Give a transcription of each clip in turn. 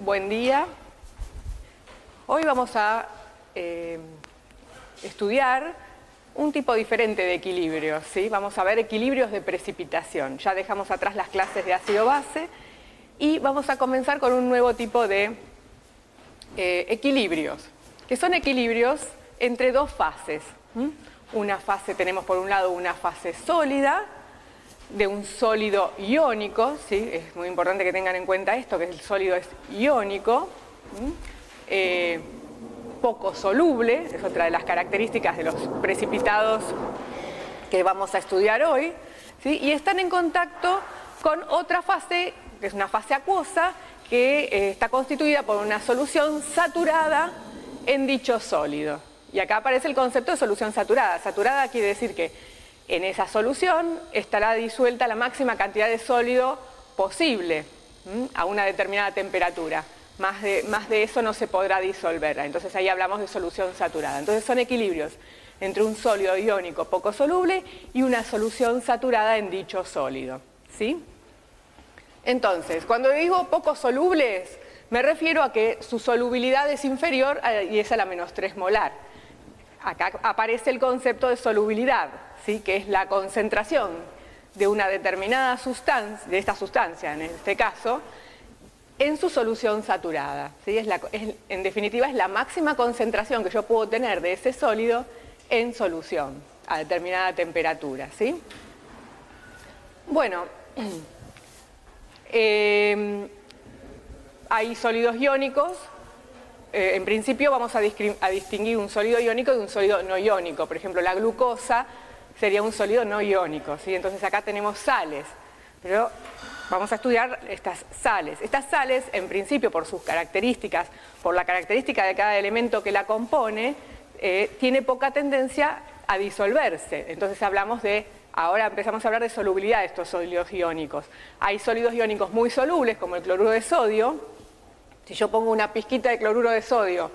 buen día. Hoy vamos a estudiar un tipo diferente de equilibrios, ¿sí? Vamos a ver equilibrios de precipitación. Ya dejamos atrás las clases de ácido-base y vamos a comenzar con un nuevo tipo de equilibrios, que son equilibrios entre dos fases. Una fase, tenemos por un lado una fase sólida, de un sólido iónico, ¿sí? Es muy importante que tengan en cuenta esto, que el sólido es iónico, poco soluble, es otra de las características de los precipitados que vamos a estudiar hoy, ¿sí? Y están en contacto con otra fase, que es una fase acuosa, que está constituida por una solución saturada en dicho sólido. Y acá aparece el concepto de solución saturada. Saturada quiere decir que en esa solución estará disuelta la máxima cantidad de sólido posible a una determinada temperatura. Más de eso no se podrá disolver. Entonces ahí hablamos de solución saturada. Entonces son equilibrios entre un sólido iónico poco soluble y una solución saturada en dicho sólido, ¿sí? Entonces, cuando digo poco solubles, me refiero a que su solubilidad es inferior y es a la menos 3 molar. Acá aparece el concepto de solubilidad, ¿sí? Que es la concentración de una determinada sustancia, de esta sustancia en este caso, en su solución saturada, ¿sí? En definitiva es la máxima concentración que yo puedo tener de ese sólido en solución a determinada temperatura, ¿sí? Bueno, hay sólidos iónicos. En principio vamos a distinguir un sólido iónico de un sólido no iónico. Por ejemplo, la glucosa sería un sólido no iónico, ¿sí? Entonces acá tenemos sales, pero vamos a estudiar estas sales. Estas sales, en principio, por sus características, por la característica de cada elemento que la compone, tiene poca tendencia a disolverse. Entonces ahora empezamos a hablar de solubilidad de estos sólidos iónicos. Hay sólidos iónicos muy solubles, como el cloruro de sodio. Si yo pongo una pizquita de cloruro de sodio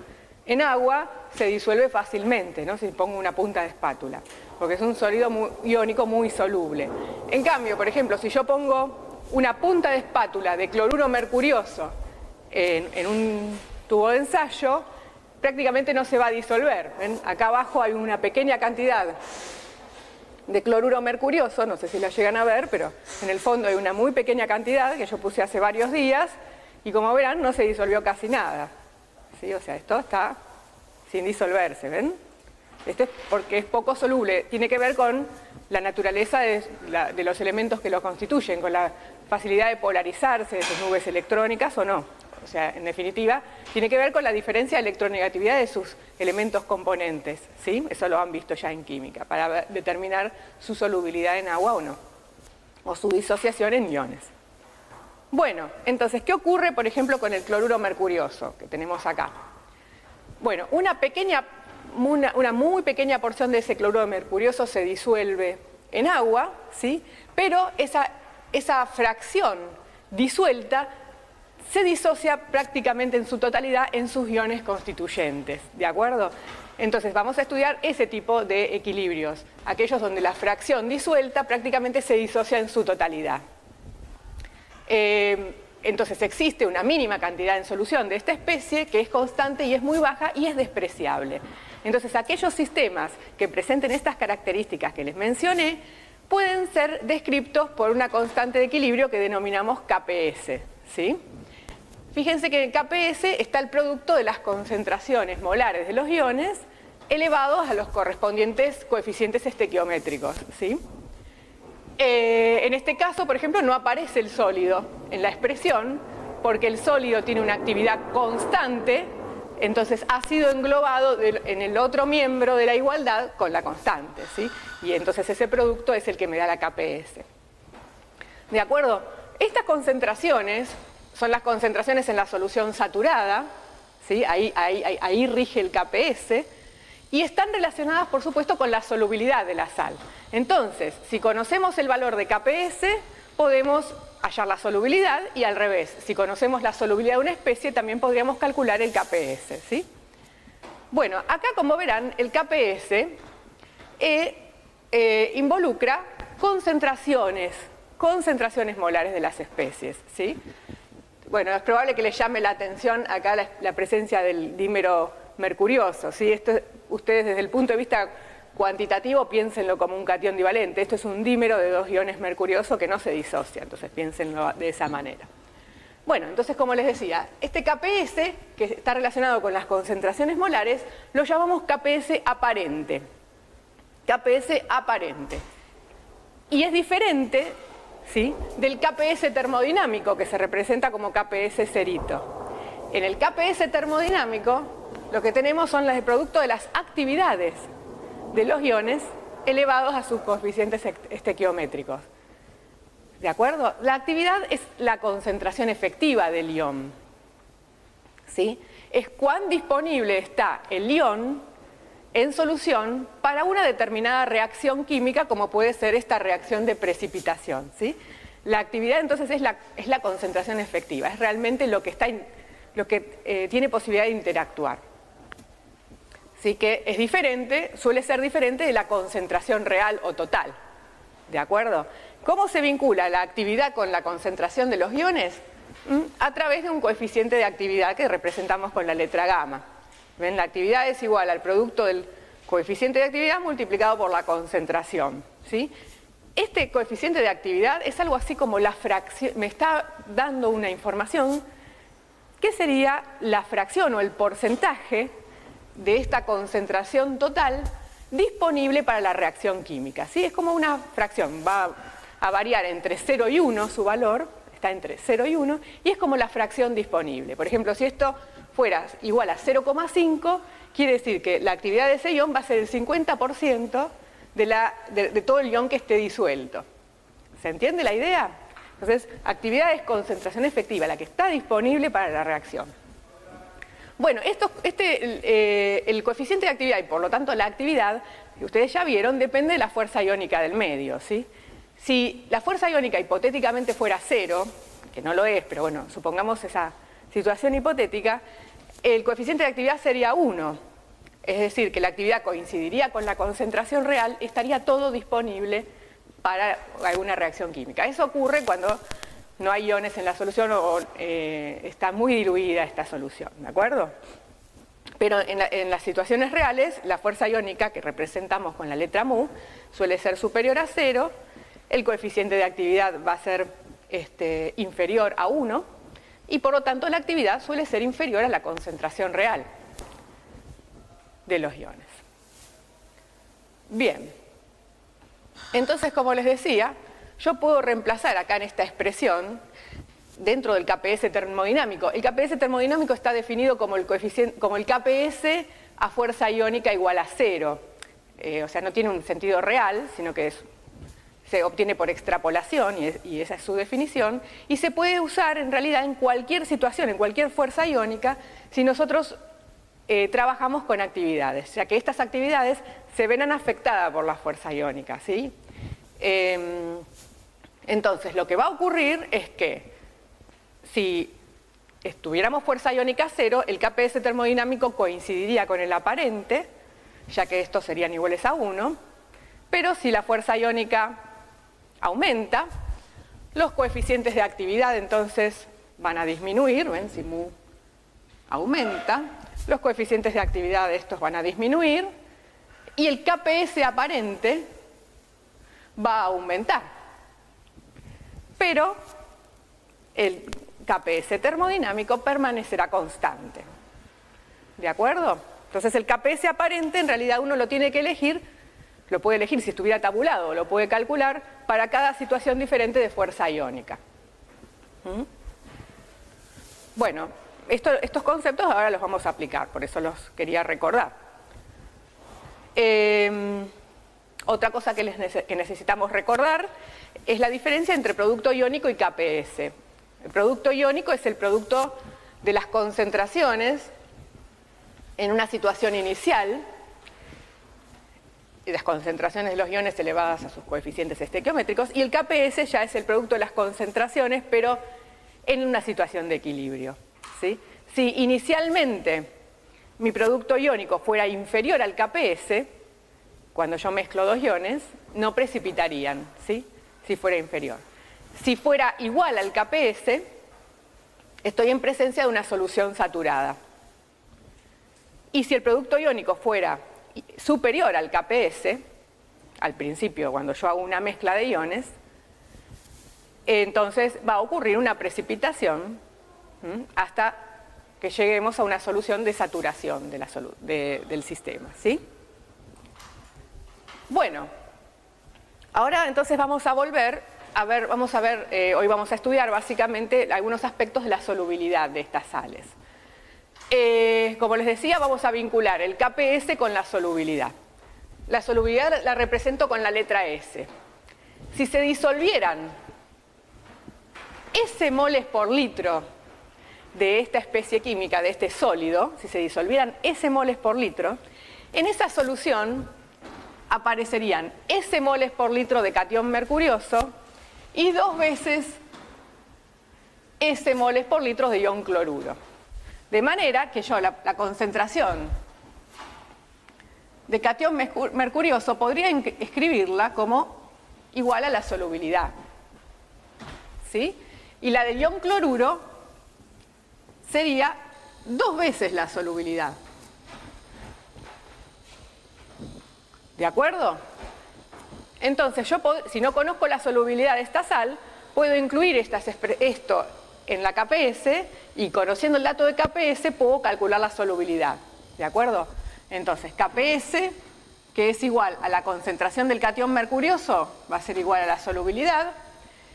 en agua, se disuelve fácilmente, ¿no? Si pongo una punta de espátula, porque es un sólido iónico muy soluble. En cambio, por ejemplo, si yo pongo una punta de espátula de cloruro mercurioso en un tubo de ensayo, prácticamente no se va a disolver. ¿Ven? Acá abajo hay una pequeña cantidad de cloruro mercurioso, no sé si la llegan a ver, pero en el fondo hay una muy pequeña cantidad que yo puse hace varios días, y como verán, no se disolvió casi nada, ¿sí? O sea, esto está sin disolverse, ¿ven? Esto es porque es poco soluble. Tiene que ver con la naturaleza de los elementos que lo constituyen, con la facilidad de polarizarse de sus nubes electrónicas o no. O sea, en definitiva, tiene que ver con la diferencia de electronegatividad de sus elementos componentes, ¿sí? Eso lo han visto ya en química, para determinar su solubilidad en agua o no, o su disociación en iones. Bueno, entonces, ¿qué ocurre, por ejemplo, con el cloruro mercurioso que tenemos acá? Bueno, una muy pequeña porción de ese cloruro mercurioso se disuelve en agua, ¿sí? Pero esa fracción disuelta se disocia prácticamente en su totalidad en sus iones constituyentes, ¿de acuerdo? Entonces, vamos a estudiar ese tipo de equilibrios, aquellos donde la fracción disuelta prácticamente se disocia en su totalidad. Entonces existe una mínima cantidad en solución de esta especie que es constante y es muy baja y es despreciable. Entonces aquellos sistemas que presenten estas características que les mencioné pueden ser descritos por una constante de equilibrio que denominamos KPS, ¿sí? Fíjense que en KPS está el producto de las concentraciones molares de los iones elevados a los correspondientes coeficientes estequiométricos, ¿sí? En este caso, por ejemplo, no aparece el sólido en la expresión porque el sólido tiene una actividad constante, entonces ha sido englobado en el otro miembro de la igualdad con la constante, ¿sí? Y entonces ese producto es el que me da la KPS. ¿De acuerdo? Estas concentraciones son las concentraciones en la solución saturada, ¿sí? Ahí rige el KPS. Y están relacionadas, por supuesto, con la solubilidad de la sal. Entonces, si conocemos el valor de KPS, podemos hallar la solubilidad y al revés. Si conocemos la solubilidad de una especie, también podríamos calcular el KPS, ¿sí? Bueno, acá, como verán, el KPS involucra concentraciones molares de las especies, ¿sí? Bueno, es probable que les llame la atención acá la presencia del dímero mercurioso, ¿sí? Esto, ustedes desde el punto de vista cuantitativo piénsenlo como un catión divalente. Esto es un dímero de dos iones mercurioso que no se disocia, entonces piénsenlo de esa manera. Bueno, entonces como les decía, este KPS, que está relacionado con las concentraciones molares, lo llamamos KPS aparente. KPS aparente. Y es diferente, ¿sí?, del KPS termodinámico, que se representa como KPS cerito. En el KPS termodinámico, lo que tenemos son el producto de las actividades de los iones elevados a sus coeficientes estequiométricos. ¿De acuerdo? La actividad es la concentración efectiva del ion, ¿sí? Es cuán disponible está el ion en solución para una determinada reacción química, como puede ser esta reacción de precipitación, ¿sí? La actividad entonces es la concentración efectiva, es realmente lo que tiene posibilidad de interactuar. Así que es diferente, suele ser diferente de la concentración real o total. ¿De acuerdo? ¿Cómo se vincula la actividad con la concentración de los iones? A través de un coeficiente de actividad que representamos con la letra gamma. ¿Ven? La actividad es igual al producto del coeficiente de actividad multiplicado por la concentración, ¿sí? Este coeficiente de actividad es algo así como la fracción, me está dando una información que sería la fracción o el porcentaje de esta concentración total disponible para la reacción química, ¿sí? Es como una fracción, va a variar entre 0 y 1 su valor, está entre 0 y 1, y es como la fracción disponible. Por ejemplo, si esto fuera igual a 0,5, quiere decir que la actividad de ese ion va a ser el 50% de todo el ion que esté disuelto. ¿Se entiende la idea? Entonces, actividad es concentración efectiva, la que está disponible para la reacción. Bueno, el coeficiente de actividad y por lo tanto la actividad, que ustedes ya vieron, depende de la fuerza iónica del medio, ¿sí? Si la fuerza iónica hipotéticamente fuera 0, que no lo es, pero bueno, supongamos esa situación hipotética, el coeficiente de actividad sería 1. Es decir, que la actividad coincidiría con la concentración real y estaría todo disponible para alguna reacción química. Eso ocurre cuando no hay iones en la solución o está muy diluida esta solución, ¿de acuerdo? Pero en las situaciones reales, la fuerza iónica que representamos con la letra mu suele ser superior a 0, el coeficiente de actividad va a ser inferior a 1 y por lo tanto la actividad suele ser inferior a la concentración real de los iones. Bien, entonces como les decía, yo puedo reemplazar acá en esta expresión, dentro del KPS termodinámico. El KPS termodinámico está definido como el KPS a fuerza iónica igual a 0. O sea, no tiene un sentido real, sino que se obtiene por extrapolación, y esa es su definición. Y se puede usar en realidad en cualquier situación, en cualquier fuerza iónica, si nosotros trabajamos con actividades, ya que estas actividades se verán afectadas por la fuerza iónica, ¿sí? Entonces, lo que va a ocurrir es que si tuviéramos fuerza iónica 0, el KPS termodinámico coincidiría con el aparente, ya que estos serían iguales a 1, pero si la fuerza iónica aumenta, los coeficientes de actividad entonces van a disminuir, ¿ven? Si mu aumenta, los coeficientes de actividad de estos van a disminuir y el KPS aparente va a aumentar. Pero el KPS termodinámico permanecerá constante. ¿De acuerdo? Entonces el KPS aparente en realidad uno lo tiene que elegir, lo puede elegir si estuviera tabulado, o lo puede calcular para cada situación diferente de fuerza iónica. Bueno, estos conceptos ahora los vamos a aplicar, por eso los quería recordar. Otra cosa que necesitamos recordar es la diferencia entre producto iónico y KPS. El producto iónico es el producto de las concentraciones en una situación inicial, y las concentraciones de los iones elevadas a sus coeficientes estequiométricos, y el KPS ya es el producto de las concentraciones, pero en una situación de equilibrio, ¿sí? Si inicialmente mi producto iónico fuera inferior al KPS, cuando yo mezclo dos iones, no precipitarían, ¿sí? Si fuera inferior. Si fuera igual al KPS, estoy en presencia de una solución saturada. Y si el producto iónico fuera superior al KPS, al principio cuando yo hago una mezcla de iones, entonces va a ocurrir una precipitación hasta que lleguemos a una solución de saturación del sistema, ¿sí? Bueno, ahora entonces vamos a volver a ver, hoy vamos a estudiar básicamente algunos aspectos de la solubilidad de estas sales. Como les decía, vamos a vincular el KPS con la solubilidad. La solubilidad la represento con la letra S. Si se disolvieran S moles por litro de esta especie química, de este sólido, si se disolvieran S moles por litro, en esa solución aparecerían S moles por litro de catión mercurioso y 2 veces S moles por litro de ion cloruro. De manera que yo la concentración de catión mercurioso podría escribirla como igual a la solubilidad, ¿sí? Y la del ion cloruro sería 2 veces la solubilidad. ¿De acuerdo? Entonces, si no conozco la solubilidad de esta sal, puedo incluir esto en la KPS y conociendo el dato de KPS puedo calcular la solubilidad. ¿De acuerdo? Entonces, KPS, que es igual a la concentración del catión mercurioso, va a ser igual a la solubilidad.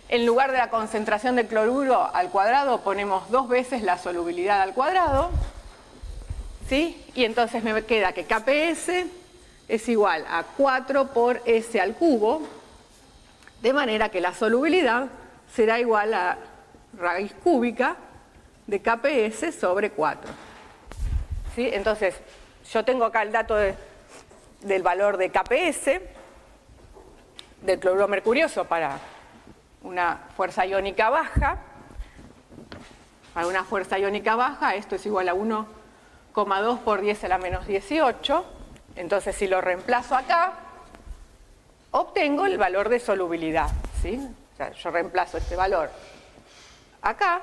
En lugar de la concentración de cloruro al cuadrado, ponemos 2 veces la solubilidad al cuadrado, ¿sí? Y entonces me queda que KPS es igual a 4 por S al cubo, de manera que la solubilidad será igual a raíz cúbica de KPS sobre 4. ¿Sí? Entonces, yo tengo acá el dato del valor de KPS, del cloruro mercurioso para una fuerza iónica baja. Para una fuerza iónica baja, esto es igual a 1,2 por 10 a la menos 18. Entonces, si lo reemplazo acá, obtengo el valor de solubilidad, ¿sí? O sea, yo reemplazo este valor acá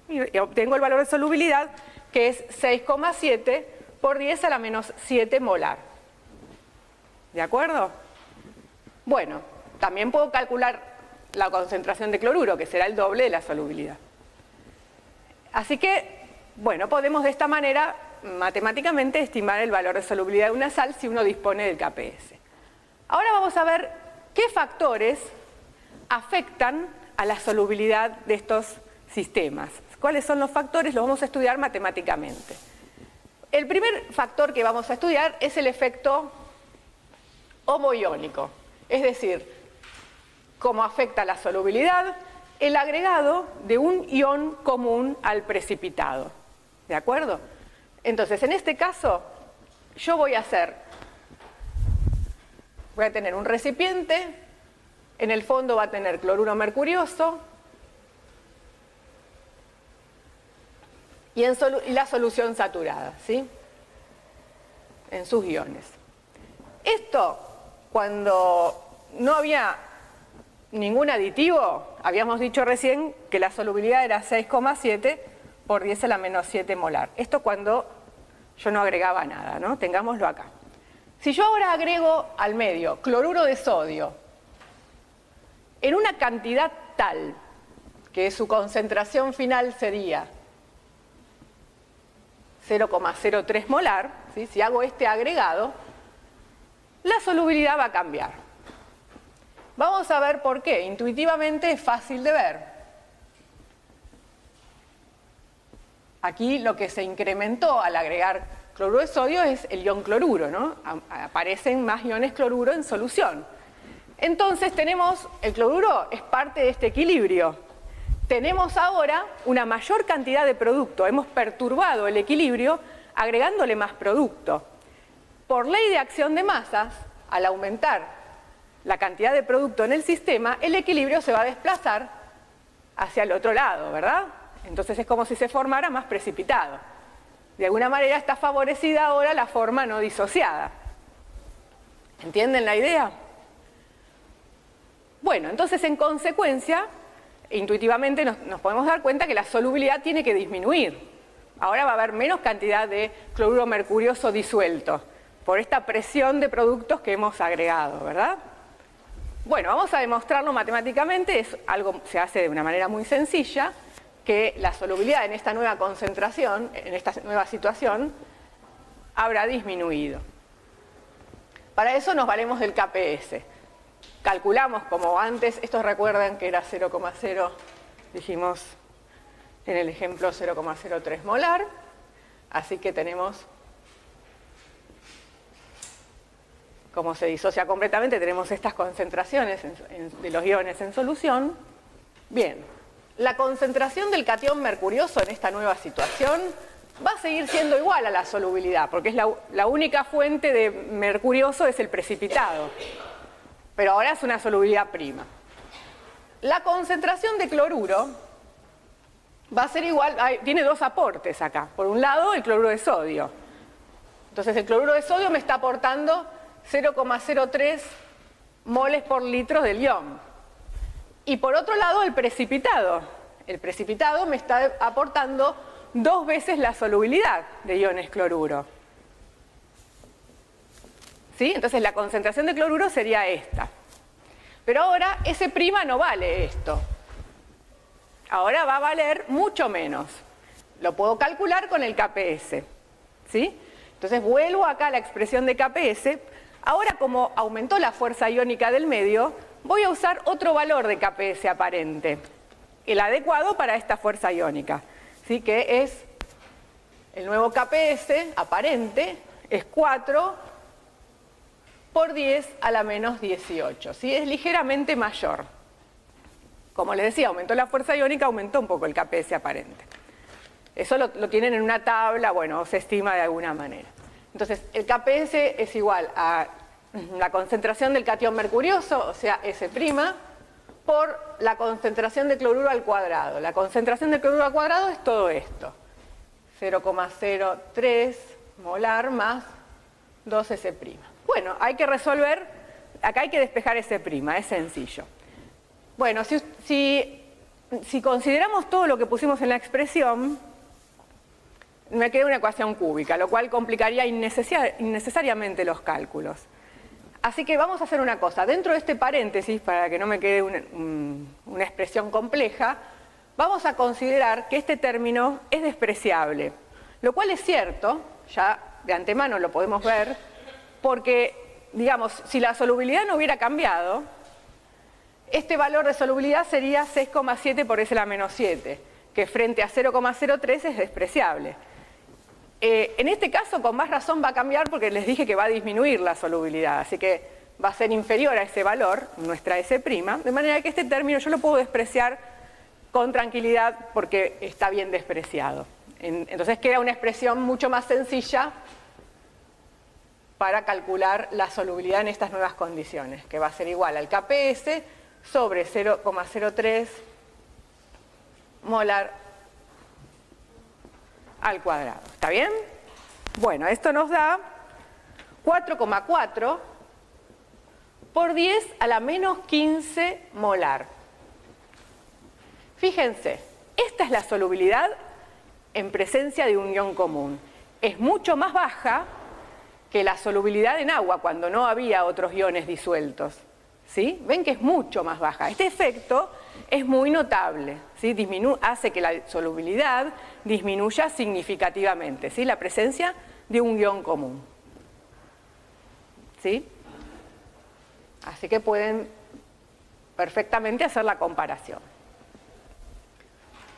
y obtengo el valor de solubilidad, que es 6,7 por 10 a la menos 7 molar. ¿De acuerdo? Bueno, también puedo calcular la concentración de cloruro, que será el doble de la solubilidad. Así que, bueno, podemos de esta manera matemáticamente estimar el valor de solubilidad de una sal si uno dispone del KPS. Ahora vamos a ver qué factores afectan a la solubilidad de estos sistemas. ¿Cuáles son los factores? Los vamos a estudiar matemáticamente. El primer factor que vamos a estudiar es el efecto homoiónico, es decir, cómo afecta la solubilidad el agregado de un ion común al precipitado. ¿De acuerdo? Entonces, en este caso, yo voy a tener un recipiente, en el fondo va a tener cloruro mercurioso y la solución saturada, ¿sí? En sus iones. Esto, cuando no había ningún aditivo, habíamos dicho recién que la solubilidad era 6,7 por 10 a la menos 7 molar. Esto cuando yo no agregaba nada, ¿no? Tengámoslo acá. Si yo ahora agrego al medio cloruro de sodio en una cantidad tal que su concentración final sería 0,03 molar, ¿sí? Si hago este agregado, la solubilidad va a cambiar. Vamos a ver por qué. Intuitivamente es fácil de ver. Aquí lo que se incrementó al agregar cloruro de sodio es el ion cloruro, ¿no? Aparecen más iones cloruro en solución. Entonces el cloruro es parte de este equilibrio. Tenemos ahora una mayor cantidad de producto. Hemos perturbado el equilibrio agregándole más producto. Por ley de acción de masas, al aumentar la cantidad de producto en el sistema, el equilibrio se va a desplazar hacia el otro lado, ¿verdad? Entonces es como si se formara más precipitado. De alguna manera está favorecida ahora la forma no disociada. ¿Entienden la idea? Bueno, entonces en consecuencia, intuitivamente nos podemos dar cuenta que la solubilidad tiene que disminuir. Ahora va a haber menos cantidad de cloruro mercurioso disuelto por esta presión de productos que hemos agregado, ¿verdad? Bueno, vamos a demostrarlo matemáticamente, se hace de una manera muy sencilla, que la solubilidad en esta nueva concentración, en esta nueva situación, habrá disminuido. Para eso nos valemos del KPS. Calculamos como antes, estos recuerdan que era 0,0, dijimos en el ejemplo 0,03 molar, así que tenemos, como se disocia completamente, tenemos estas concentraciones de los iones en solución. Bien, la concentración del catión mercurioso en esta nueva situación va a seguir siendo igual a la solubilidad, porque es la única fuente de mercurioso es el precipitado, pero ahora es una solubilidad prima. La concentración de cloruro va a ser igual, tiene dos aportes acá. Por un lado, el cloruro de sodio. Entonces, el cloruro de sodio me está aportando 0,03 moles por litro del ion. Y por otro lado, el precipitado. El precipitado me está aportando 2 veces la solubilidad de iones cloruro. ¿Sí? Entonces, la concentración de cloruro sería esta. Pero ahora, S' no vale esto. Ahora va a valer mucho menos. Lo puedo calcular con el KPS. ¿Sí? Entonces vuelvo acá a la expresión de KPS. Ahora, como aumentó la fuerza iónica del medio, voy a usar otro valor de KPS aparente, el adecuado para esta fuerza iónica. ¿Sí? Que es el nuevo KPS aparente, es 4 por 10 a la menos 18. ¿Sí? Es ligeramente mayor. Como les decía, aumentó la fuerza iónica, aumentó un poco el KPS aparente. Eso lo tienen en una tabla, bueno, se estima de alguna manera. Entonces, el KPS es igual a la concentración del catión mercurioso, o sea, S', por la concentración de cloruro al cuadrado. La concentración de cloruro al cuadrado es todo esto. 0,03 molar más 2S'. Bueno, hay que resolver, acá hay que despejar S', es sencillo. Bueno, si consideramos todo lo que pusimos en la expresión, me queda una ecuación cúbica, lo cual complicaría innecesariamente los cálculos. Así que vamos a hacer una cosa. Dentro de este paréntesis, para que no me quede una expresión compleja, vamos a considerar que este término es despreciable. Lo cual es cierto, ya de antemano lo podemos ver, porque, digamos, si la solubilidad no hubiera cambiado, este valor de solubilidad sería 6,7 por S a la menos 7, que frente a 0,03 es despreciable. En este caso, con más razón va a cambiar porque les dije que va a disminuir la solubilidad, así que va a ser inferior a ese valor, nuestra S', de manera que este término yo lo puedo despreciar con tranquilidad porque está bien despreciado. Entonces queda una expresión mucho más sencilla para calcular la solubilidad en estas nuevas condiciones, que va a ser igual al KPS sobre 0,03 molar al cuadrado. ¿Está bien? Bueno, esto nos da 4,4 por 10 a la menos 15 molar. Fíjense, esta es la solubilidad en presencia de un ion común. Es mucho más baja que la solubilidad en agua cuando no había otros iones disueltos. ¿Sí? Ven que es mucho más baja. Este efecto es muy notable, ¿sí? Hace que la solubilidad disminuya significativamente, ¿sí? La presencia de un ion común. ¿Sí? Así que pueden perfectamente hacer la comparación.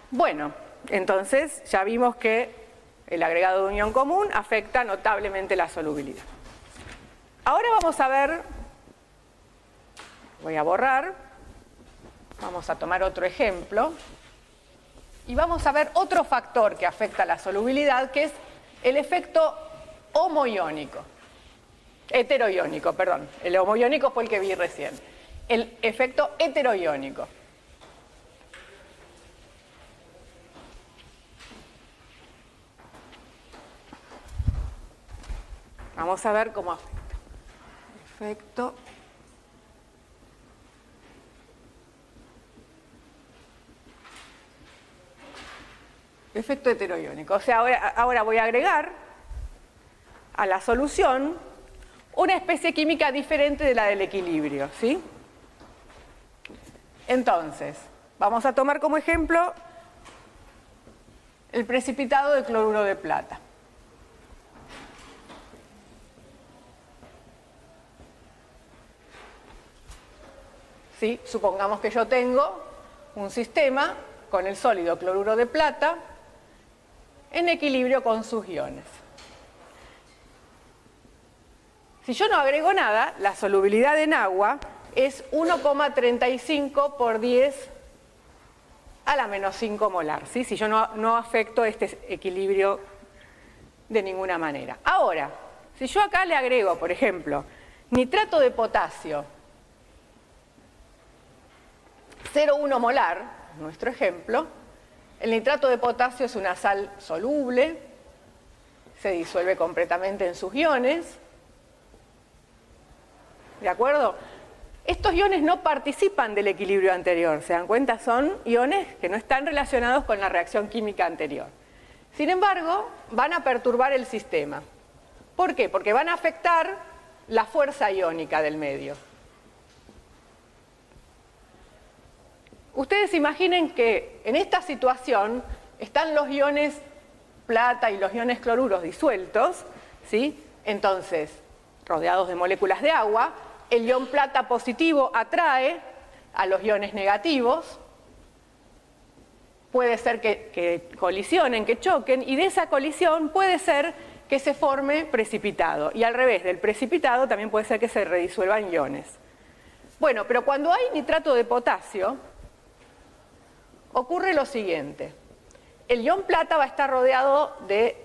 Bueno, entonces ya vimos que el agregado de un ion común afecta notablemente la solubilidad. Ahora vamos a ver, voy a borrar, vamos a tomar otro ejemplo y vamos a ver otro factor que afecta la solubilidad, que es el efecto homoiónico, heteroiónico, perdón. El homoiónico fue el que vi recién. El efecto heteroiónico. Vamos a ver cómo afecta. Efecto Efecto heteroiónico. O sea, ahora voy a agregar a la solución una especie química diferente de la del equilibrio, ¿sí? Entonces, vamos a tomar como ejemplo el precipitado de cloruro de plata. ¿Sí? Supongamos que yo tengo un sistema con el sólido cloruro de plata en equilibrio con sus iones. Si yo no agrego nada, la solubilidad en agua es 1,35 por 10 a la menos 5 molar, ¿sí? Si yo no afecto este equilibrio de ninguna manera. Ahora, si yo acá le agrego, por ejemplo, nitrato de potasio, 0,1 molar, nuestro ejemplo, el nitrato de potasio es una sal soluble, se disuelve completamente en sus iones, ¿de acuerdo? Estos iones no participan del equilibrio anterior, ¿se dan cuenta? Son iones que no están relacionados con la reacción química anterior. Sin embargo, van a perturbar el sistema. ¿Por qué? Porque van a afectar la fuerza iónica del medio. Ustedes imaginen que en esta situación están los iones plata y los iones cloruros disueltos, ¿sí? Entonces, rodeados de moléculas de agua, el ion plata positivo atrae a los iones negativos, puede ser que colisionen, que choquen, y de esa colisión puede ser que se forme precipitado, y al revés, del precipitado también puede ser que se redisuelvan iones. Bueno, pero cuando hay nitrato de potasio, ocurre lo siguiente. El ion plata va a estar rodeado de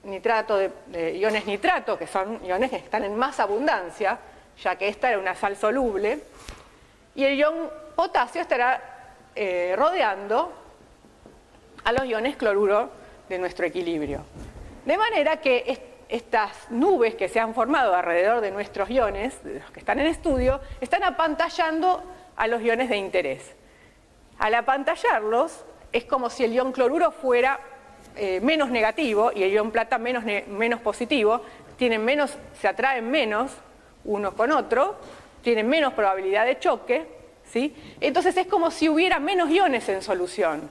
nitrato, de iones nitrato, que son iones que están en más abundancia, ya que esta era una sal soluble, y el ion potasio estará rodeando a los iones cloruro de nuestro equilibrio. De manera que estas nubes que se han formado alrededor de nuestros iones, de los que están en estudio, están apantallando a los iones de interés. Al apantallarlos, es como si el ion cloruro fuera menos negativo y el ion plata menos positivo, se atraen menos uno con otro, tienen menos probabilidad de choque, ¿sí? Entonces es como si hubiera menos iones en solución.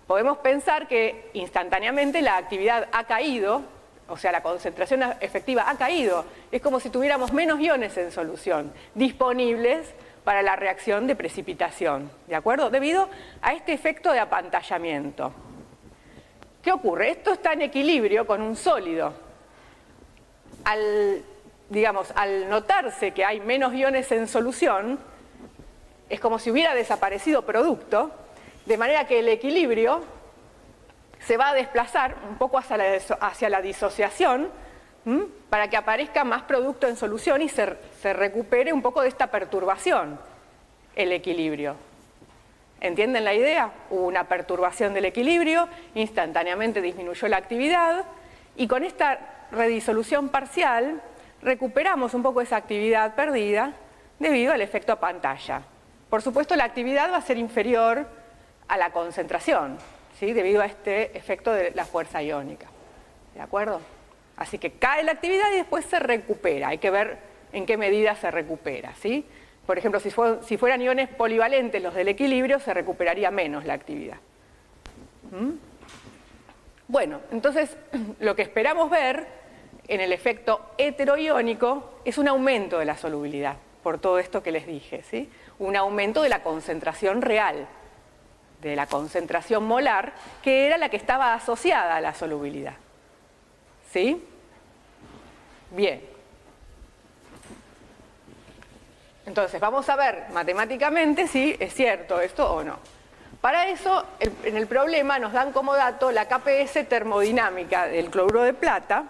Podemos pensar que instantáneamente la actividad ha caído, o sea, la concentración efectiva ha caído. Es como si tuviéramos menos iones en solución, disponibles para la reacción de precipitación, ¿de acuerdo? Debido a este efecto de apantallamiento. ¿Qué ocurre? Esto está en equilibrio con un sólido. Al notarse que hay menos iones en solución, es como si hubiera desaparecido producto, de manera que el equilibrio se va a desplazar un poco hacia la disociación, para que aparezca más producto en solución y se recupere un poco de esta perturbación, el equilibrio. ¿Entienden la idea? Hubo una perturbación del equilibrio, instantáneamente disminuyó la actividad, y con esta redisolución parcial recuperamos un poco esa actividad perdida debido al efecto pantalla. Por supuesto, la actividad va a ser inferior a la concentración, ¿sí? Debido a este efecto de la fuerza iónica. ¿De acuerdo? Así que cae la actividad y después se recupera. Hay que ver en qué medida se recupera, ¿sí? Por ejemplo, si fueran iones polivalentes los del equilibrio, se recuperaría menos la actividad. Bueno, entonces lo que esperamos ver en el efecto heteroiónico es un aumento de la solubilidad, por todo esto que les dije, ¿sí? Un aumento de la concentración real, de la concentración molar, que era la que estaba asociada a la solubilidad. ¿Sí? Bien. Entonces vamos a ver matemáticamente si es cierto esto o no. Para eso, en el problema nos dan como dato la KPS termodinámica del cloruro de plata,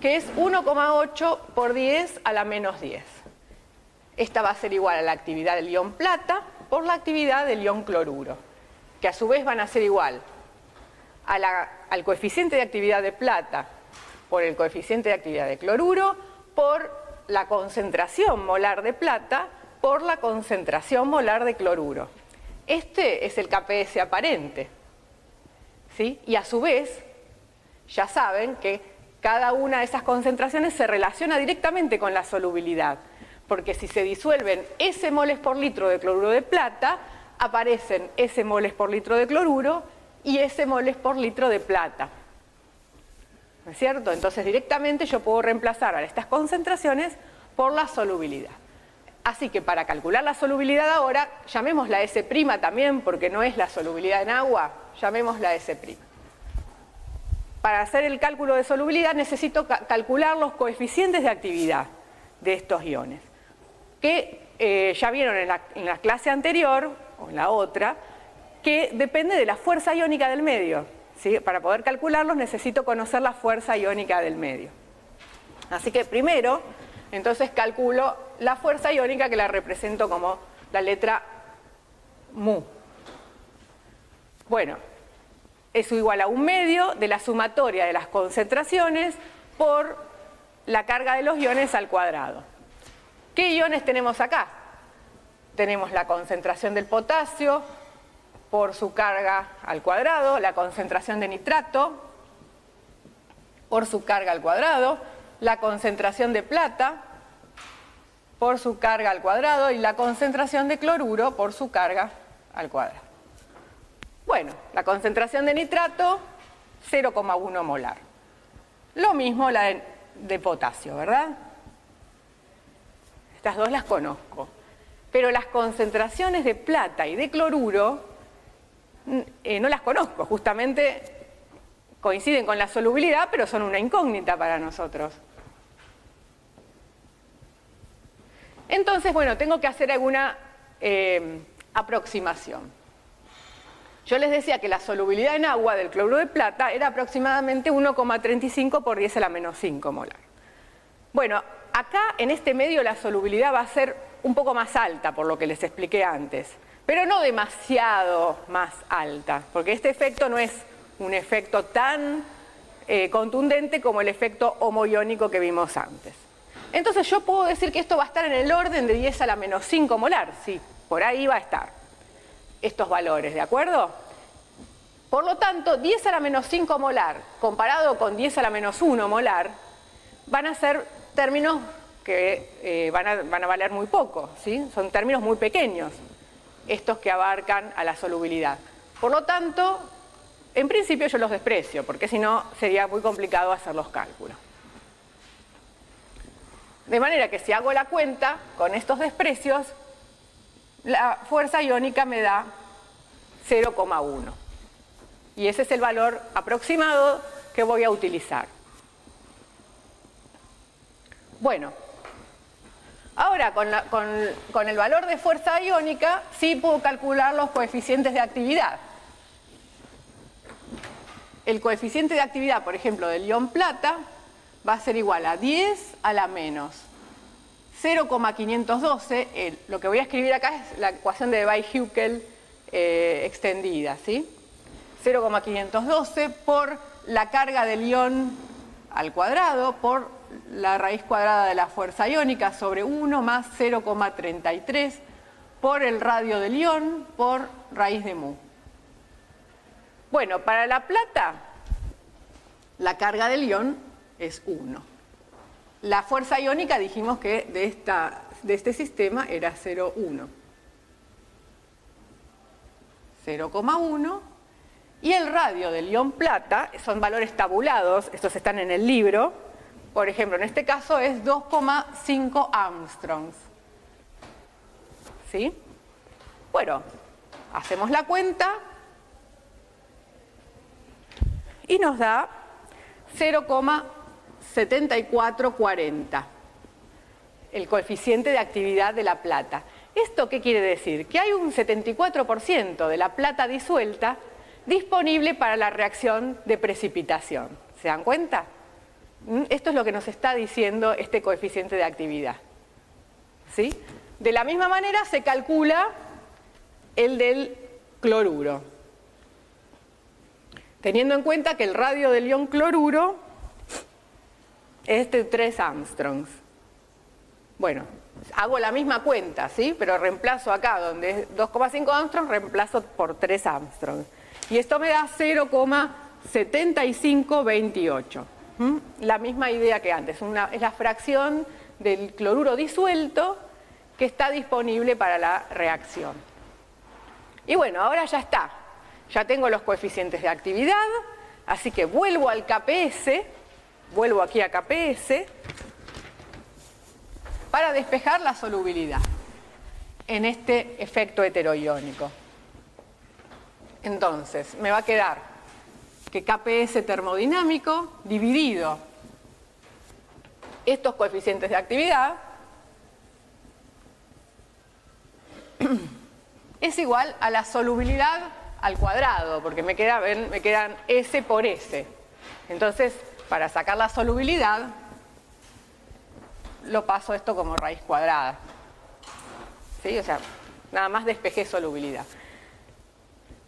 que es 1,8 por 10 a la menos 10. Esta va a ser igual a la actividad del ion plata por la actividad del ion cloruro, que a su vez van a ser igual al coeficiente de actividad de plata por el coeficiente de actividad de cloruro por la concentración molar de plata por la concentración molar de cloruro. Este es el KPS aparente. ¿sí? Y a su vez, ya saben que cada una de esas concentraciones se relaciona directamente con la solubilidad, porque si se disuelven S moles por litro de cloruro de plata, aparecen S moles por litro de cloruro y S moles por litro de plata. ¿No es cierto? Entonces directamente yo puedo reemplazar a estas concentraciones por la solubilidad. Así que para calcular la solubilidad ahora, llamémosla S' también, porque no es la solubilidad en agua, llamémosla S'. Para hacer el cálculo de solubilidad necesito calcular los coeficientes de actividad de estos iones, que ya vieron en la clase anterior, o en la otra, que depende de la fuerza iónica del medio, ¿sí? Para poder calcularlos necesito conocer la fuerza iónica del medio. Así que primero, entonces calculo la fuerza iónica, que la represento como la letra mu. Bueno, eso igual a 1/2 de la sumatoria de las concentraciones por la carga de los iones al cuadrado. ¿Qué iones tenemos acá? Tenemos la concentración del potasio por su carga al cuadrado, la concentración de nitrato por su carga al cuadrado, la concentración de plata por su carga al cuadrado y la concentración de cloruro por su carga al cuadrado. Bueno, la concentración de nitrato, 0,1 molar. Lo mismo la de potasio, ¿verdad? Estas dos las conozco. Pero las concentraciones de plata y de cloruro no las conozco. Justamente coinciden con la solubilidad, pero son una incógnita para nosotros. Entonces, bueno, tengo que hacer alguna aproximación. Yo les decía que la solubilidad en agua del cloruro de plata era aproximadamente 1,35 por 10 a la menos 5 molar. Bueno, acá en este medio la solubilidad va a ser un poco más alta, por lo que les expliqué antes, pero no demasiado más alta, porque este efecto no es un efecto tan contundente como el efecto homoiónico que vimos antes. Entonces yo puedo decir que esto va a estar en el orden de 10 a la menos 5 molar, sí, por ahí va a estar estos valores, ¿de acuerdo? Por lo tanto, 10 a la menos 5 molar comparado con 10 a la menos 1 molar van a ser términos que van a valer muy poco, ¿sí? Son términos muy pequeños, estos que abarcan a la solubilidad. Por lo tanto, en principio yo los desprecio, porque si no sería muy complicado hacer los cálculos. De manera que si hago la cuenta con estos desprecios, la fuerza iónica me da 0,1. Y ese es el valor aproximado que voy a utilizar. Bueno, ahora con el valor de fuerza iónica sí puedo calcular los coeficientes de actividad. El coeficiente de actividad, por ejemplo, del ion plata va a ser igual a 10 a la menos 0,512, lo que voy a escribir acá es la ecuación de Debye-Hückel extendida, ¿sí? 0,512 por la carga del ion al cuadrado por la raíz cuadrada de la fuerza iónica sobre 1 más 0,33 por el radio del ion por raíz de mu. Bueno, para la plata, la carga del ion es 1. La fuerza iónica dijimos que de este sistema era 0,1. 0,1. Y el radio del ion plata, son valores tabulados, estos están en el libro. Por ejemplo, en este caso es 2,5 Armstrongs. ¿Sí? Bueno, hacemos la cuenta y nos da 0,7440, el coeficiente de actividad de la plata. ¿Esto qué quiere decir? Que hay un 74% de la plata disuelta disponible para la reacción de precipitación. ¿Se dan cuenta? Esto es lo que nos está diciendo este coeficiente de actividad. ¿Sí? De la misma manera se calcula el del cloruro, teniendo en cuenta que el radio del ion cloruro es de 3 Armstrongs. Bueno, hago la misma cuenta, ¿sí? Pero reemplazo acá, donde es 2,5 Armstrongs, reemplazo por 3 Armstrongs. Y esto me da 0,7528. La misma idea que antes, es la fracción del cloruro disuelto que está disponible para la reacción. Y bueno, ahora ya está. Ya tengo los coeficientes de actividad, así que vuelvo al KPS, vuelvo aquí a KPS, para despejar la solubilidad en este efecto heteroiónico. Entonces, me va a quedar que KPS termodinámico dividido estos coeficientes de actividad es igual a la solubilidad al cuadrado, porque me quedan S por S. Entonces, para sacar la solubilidad, lo paso esto como raíz cuadrada. ¿Sí? O sea, nada más despejé solubilidad.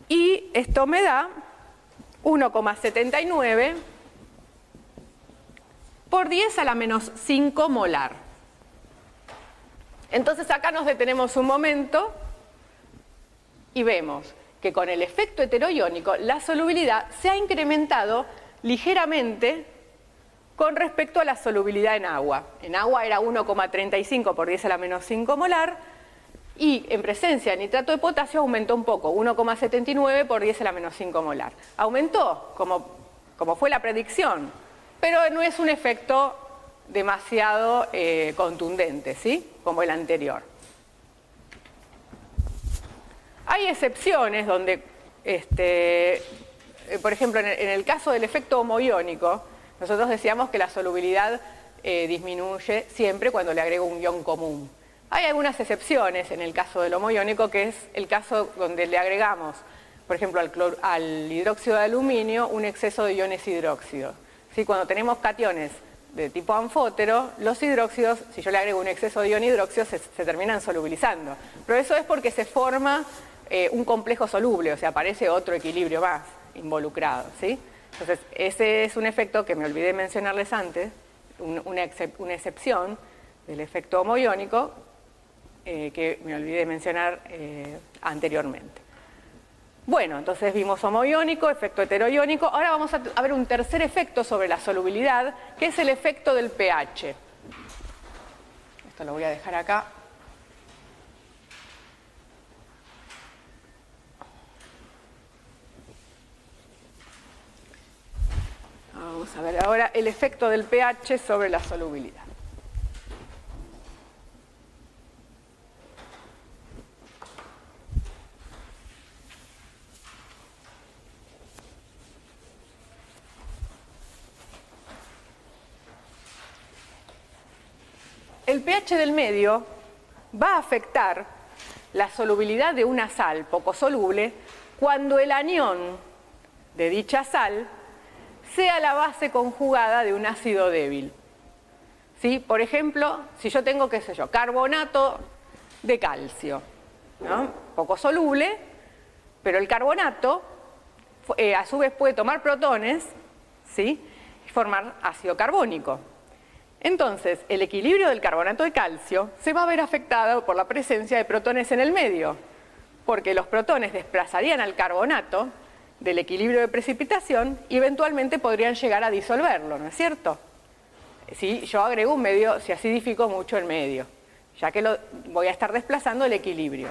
Y esto me da 1,79 por 10 a la menos 5 molar. Entonces acá nos detenemos un momento y vemos que con el efecto heteroiónico la solubilidad se ha incrementado ligeramente con respecto a la solubilidad en agua. En agua era 1,35 por 10 a la menos 5 molar y en presencia de nitrato de potasio aumentó un poco, 1,79 por 10 a la menos 5 molar. Aumentó, como fue la predicción, pero no es un efecto demasiado contundente, ¿sí? Como el anterior. Hay excepciones donde, por ejemplo, en el caso del efecto homoiónico, nosotros decíamos que la solubilidad disminuye siempre cuando le agrego un ion común. Hay algunas excepciones en el caso del homoiónico, que es el caso donde le agregamos, por ejemplo, al hidróxido de aluminio un exceso de iones hidróxidos. ¿Sí? Cuando tenemos cationes de tipo anfótero, los hidróxidos, si yo le agrego un exceso de ion hidróxido, se terminan solubilizando. Pero eso es porque se forma un complejo soluble, o sea, aparece otro equilibrio más involucrado, ¿sí? Entonces, ese es un efecto que me olvidé mencionarles antes, una excepción del efecto homoiónico que me olvidé mencionar anteriormente. Bueno, entonces vimos homoiónico, efecto heteroiónico. Ahora vamos a ver un tercer efecto sobre la solubilidad, que es el efecto del pH. Esto lo voy a dejar acá. Vamos a ver ahora el efecto del pH sobre la solubilidad. El pH del medio va a afectar la solubilidad de una sal poco soluble cuando el anión de dicha sal sea la base conjugada de un ácido débil. ¿Sí? Por ejemplo, si yo tengo, qué sé yo, carbonato de calcio, ¿no? Poco soluble, pero el carbonato a su vez puede tomar protones, ¿sí? Y formar ácido carbónico. Entonces, el equilibrio del carbonato de calcio se va a ver afectado por la presencia de protones en el medio, porque los protones desplazarían al carbonato del equilibrio de precipitación y eventualmente podrían llegar a disolverlo, ¿no es cierto? Si yo agrego un medio, si acidifico mucho el medio, ya que voy a estar desplazando el equilibrio.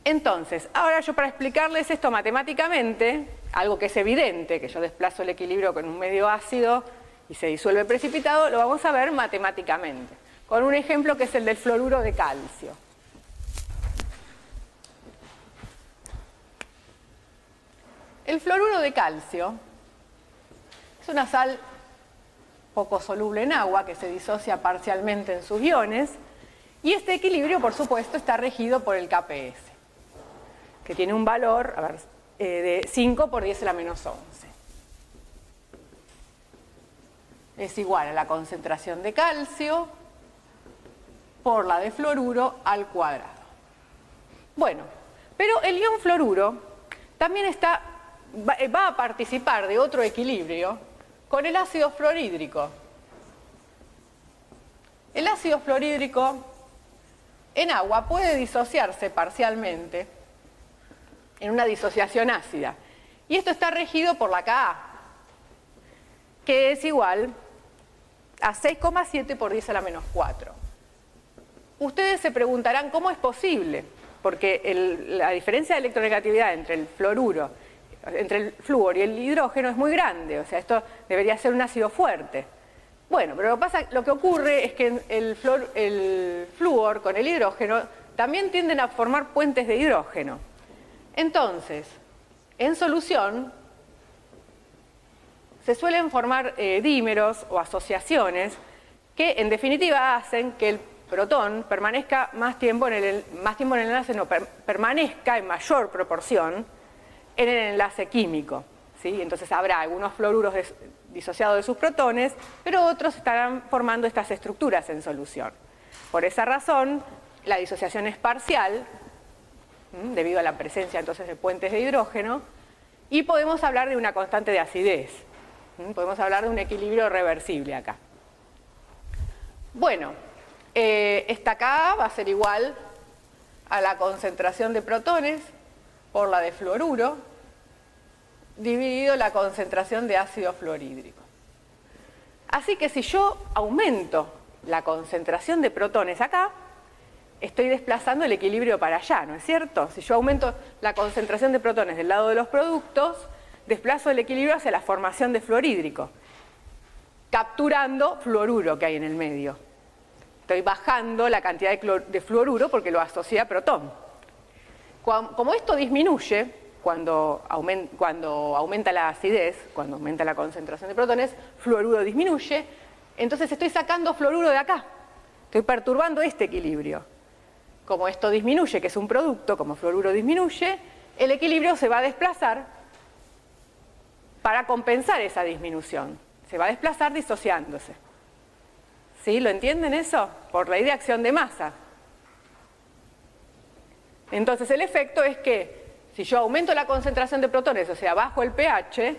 Entonces, ahora yo para explicarles esto matemáticamente, algo que es evidente, que yo desplazo el equilibrio con un medio ácido y se disuelve precipitado, lo vamos a ver matemáticamente, con un ejemplo que es el del fluoruro de calcio. El fluoruro de calcio es una sal poco soluble en agua que se disocia parcialmente en sus iones y este equilibrio, por supuesto, está regido por el KPS, que tiene un valor de 5 por 10 a la menos 11. Es igual a la concentración de calcio por la de fluoruro al cuadrado. Bueno, pero el ion fluoruro también va a participar de otro equilibrio con el ácido fluorhídrico. El ácido fluorhídrico en agua puede disociarse parcialmente en una disociación ácida. Y esto está regido por la Ka, que es igual a 6,7 por 10 a la menos 4. Ustedes se preguntarán cómo es posible, porque la diferencia de electronegatividad entre el fluoruro, entre el flúor y el hidrógeno es muy grande, o sea, esto debería ser un ácido fuerte. Bueno, pero lo que ocurre es que el flúor con el hidrógeno también tienden a formar puentes de hidrógeno. Entonces, en solución, se suelen formar dímeros o asociaciones que en definitiva hacen que el protón permanezca más tiempo en el enlace, no, permanezca en mayor proporción en el enlace químico, ¿sí? Entonces habrá algunos fluoruros disociados de sus protones, pero otros estarán formando estas estructuras en solución. Por esa razón, la disociación es parcial, debido a la presencia entonces de puentes de hidrógeno, y podemos hablar de una constante de acidez. Podemos hablar de un equilibrio reversible acá. Bueno, esta Ka va a ser igual a la concentración de protones por la de fluoruro dividido la concentración de ácido fluorhídrico. Así que si yo aumento la concentración de protones acá, estoy desplazando el equilibrio para allá, ¿no es cierto? Si yo aumento la concentración de protones del lado de los productos, desplazo el equilibrio hacia la formación de fluorhídrico, capturando fluoruro que hay en el medio. Estoy bajando la cantidad de fluoruro porque lo asocia a protón. Como esto disminuye, cuando aumenta la acidez, cuando aumenta la concentración de protones, fluoruro disminuye, entonces estoy sacando fluoruro de acá. Estoy perturbando este equilibrio. Como esto disminuye, que es un producto, como fluoruro disminuye, el equilibrio se va a desplazar para compensar esa disminución. Se va a desplazar disociándose. ¿Sí? ¿Lo entienden eso? Por ley de acción de masa. Entonces el efecto es que si yo aumento la concentración de protones, o sea, bajo el pH,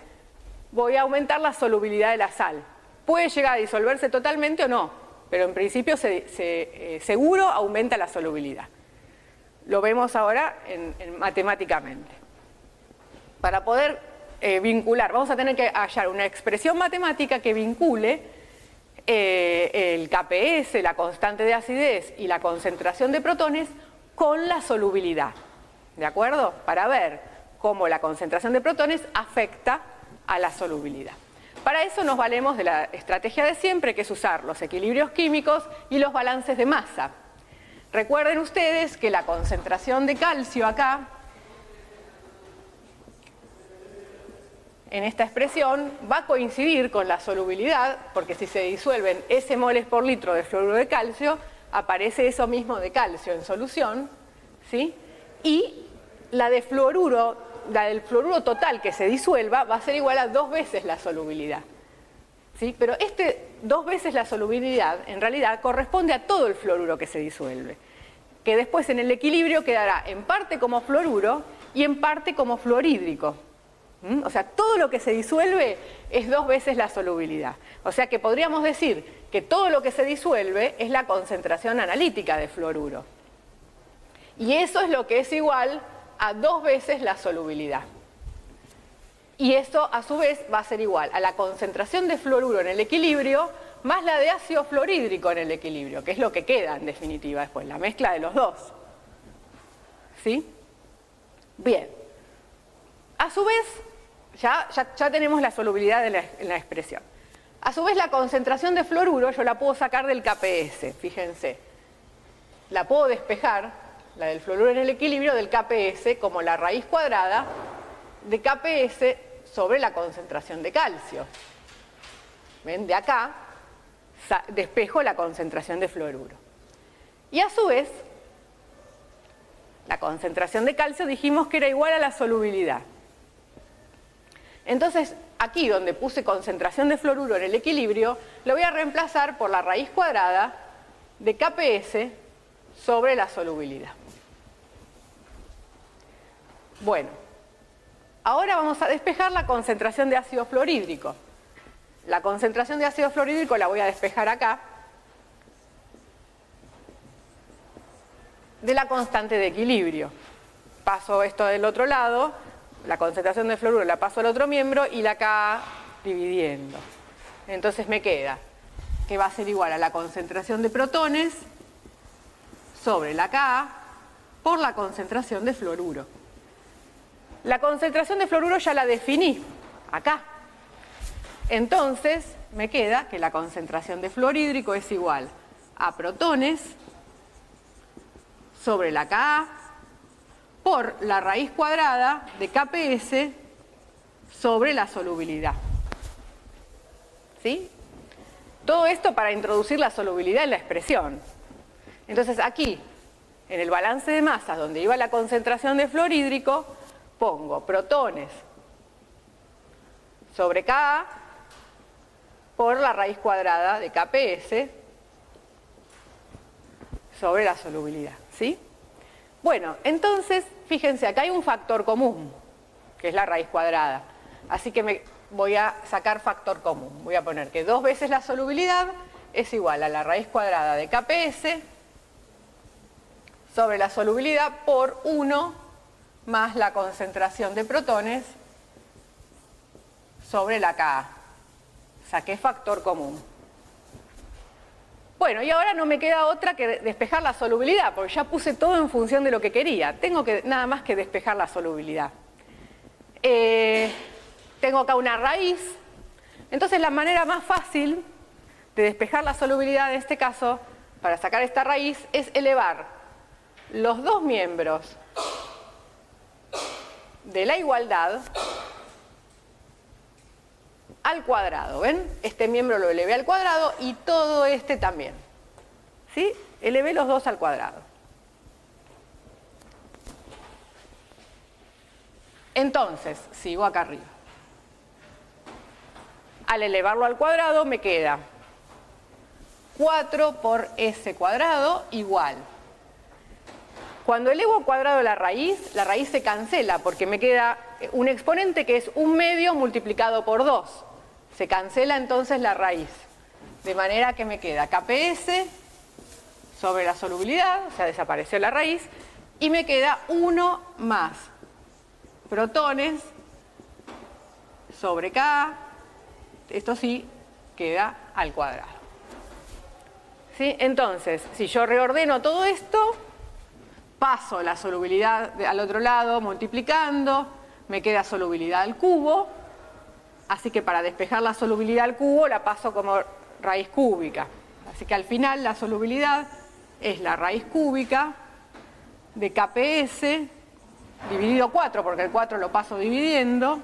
voy a aumentar la solubilidad de la sal. Puede llegar a disolverse totalmente o no, pero en principio seguro aumenta la solubilidad. Lo vemos ahora matemáticamente. Para poder vincular, vamos a tener que hallar una expresión matemática que vincule el KPS, la constante de acidez y la concentración de protones con la solubilidad, ¿de acuerdo? Para ver cómo la concentración de protones afecta a la solubilidad. Para eso nos valemos de la estrategia de siempre, que es usar los equilibrios químicos y los balances de masa. Recuerden ustedes que la concentración de calcio acá, en esta expresión, va a coincidir con la solubilidad, porque si se disuelven S moles por litro de fluoruro de calcio, aparece eso mismo de calcio en solución, ¿sí? Y la del fluoruro total que se disuelva va a ser igual a 2 veces la solubilidad, ¿sí? Pero 2 veces la solubilidad en realidad corresponde a todo el fluoruro que se disuelve, que después en el equilibrio quedará en parte como fluoruro y en parte como fluorhídrico. O sea, todo lo que se disuelve es 2 veces la solubilidad. O sea que podríamos decir que todo lo que se disuelve es la concentración analítica de fluoruro. Y eso es lo que es igual a 2 veces la solubilidad. Y eso a su vez va a ser igual a la concentración de fluoruro en el equilibrio más la de ácido fluorhídrico en el equilibrio, que es lo que queda en definitiva después, la mezcla de los dos. ¿Sí? Bien. A su vez, ya tenemos la solubilidad en la expresión. A su vez, la concentración de fluoruro yo la puedo sacar del KPS, fíjense. La puedo despejar, la del fluoruro en el equilibrio, del KPS como la raíz cuadrada de KPS sobre la concentración de calcio. ¿Ven? De acá despejo la concentración de fluoruro. Y a su vez, la concentración de calcio dijimos que era igual a la solubilidad. Entonces, aquí donde puse concentración de fluoruro en el equilibrio, lo voy a reemplazar por la raíz cuadrada de KPS sobre la solubilidad. Bueno, ahora vamos a despejar la concentración de ácido fluorhídrico. La concentración de ácido fluorhídrico la voy a despejar acá de la constante de equilibrio, paso esto del otro lado, la concentración de fluoruro la paso al otro miembro y la Ka dividiendo. Entonces me queda que va a ser igual a la concentración de protones sobre la Ka por la concentración de fluoruro. La concentración de fluoruro ya la definí acá. Entonces me queda que la concentración de fluorhídrico es igual a protones sobre la Ka por la raíz cuadrada de Kps sobre la solubilidad. ¿Sí? Todo esto para introducir la solubilidad en la expresión. Entonces aquí, en el balance de masas, donde iba la concentración de fluorhídrico, pongo protones sobre Ka por la raíz cuadrada de Kps sobre la solubilidad. ¿Sí? Bueno, entonces, fíjense, acá hay un factor común, que es la raíz cuadrada. Así que voy a sacar factor común. Voy a poner que 2 veces la solubilidad es igual a la raíz cuadrada de Kps sobre la solubilidad por 1 más la concentración de protones sobre la Ka. Saqué factor común. Bueno, y ahora no me queda otra que despejar la solubilidad, porque ya puse todo en función de lo que quería. Tengo que nada más que despejar la solubilidad. Tengo acá una raíz. Entonces la manera más fácil de despejar la solubilidad en este caso, para sacar esta raíz, es elevar los dos miembros de la igualdad al cuadrado. ¿Ven? Este miembro lo elevé al cuadrado y todo este también. ¿Sí? Elevé los dos al cuadrado. Entonces, sigo acá arriba. Al elevarlo al cuadrado me queda 4 por s cuadrado igual. Cuando elevo al cuadrado la raíz se cancela porque me queda un exponente que es 1/2 multiplicado por 2. Se cancela entonces la raíz. De manera que me queda Kps sobre la solubilidad, o sea, desapareció la raíz, y me queda 1 más protones sobre Ka, esto sí, queda al cuadrado. ¿Sí? Entonces, si yo reordeno todo esto, paso la solubilidad al otro lado multiplicando, me queda solubilidad al cubo, así que para despejar la solubilidad al cubo la paso como raíz cúbica. Así que al final la solubilidad es la raíz cúbica de Kps dividido 4, porque el 4 lo paso dividiendo,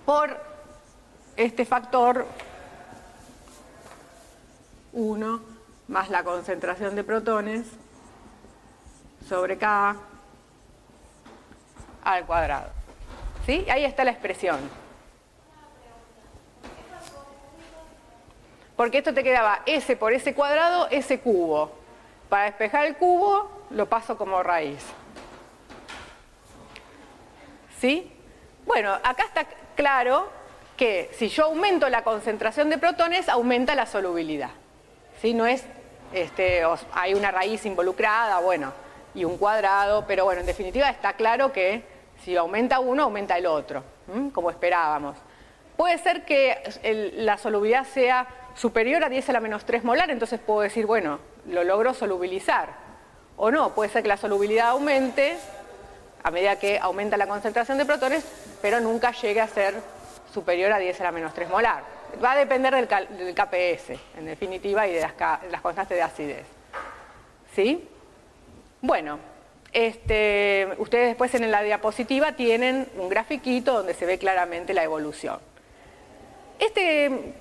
por este factor 1 más la concentración de protones sobre Ka al cuadrado. ¿Sí? Ahí está la expresión. Porque esto te quedaba s por s cuadrado, s cubo. Para despejar el cubo lo paso como raíz. ¿Sí? Bueno, acá está claro que si yo aumento la concentración de protones, aumenta la solubilidad. ¿Sí? No es, hay una raíz involucrada, bueno, y un cuadrado, pero bueno, en definitiva está claro que si aumenta uno, aumenta el otro, como esperábamos. Puede ser que la solubilidad sea superior a 10 a la menos 3 molar, entonces puedo decir, bueno, lo logro solubilizar. O no, puede ser que la solubilidad aumente a medida que aumenta la concentración de protones, pero nunca llegue a ser superior a 10 a la menos 3 molar. Va a depender del Kps, en definitiva, y de las constantes de acidez. ¿Sí? Bueno, ustedes después en la diapositiva tienen un grafiquito donde se ve claramente la evolución.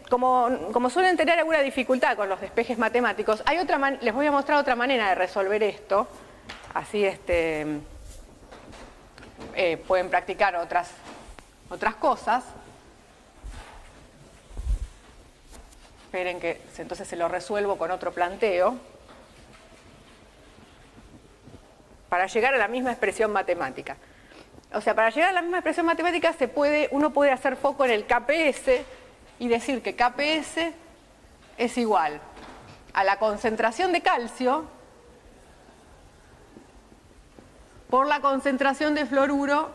Como suelen tener alguna dificultad con los despejes matemáticos, les voy a mostrar otra manera de resolver esto. Así pueden practicar otras cosas. Esperen que entonces se lo resuelvo con otro planteo. Para llegar a la misma expresión matemática. O sea, para llegar a la misma expresión matemática uno puede hacer foco en el Kps y decir que Kps es igual a la concentración de calcio por la concentración de fluoruro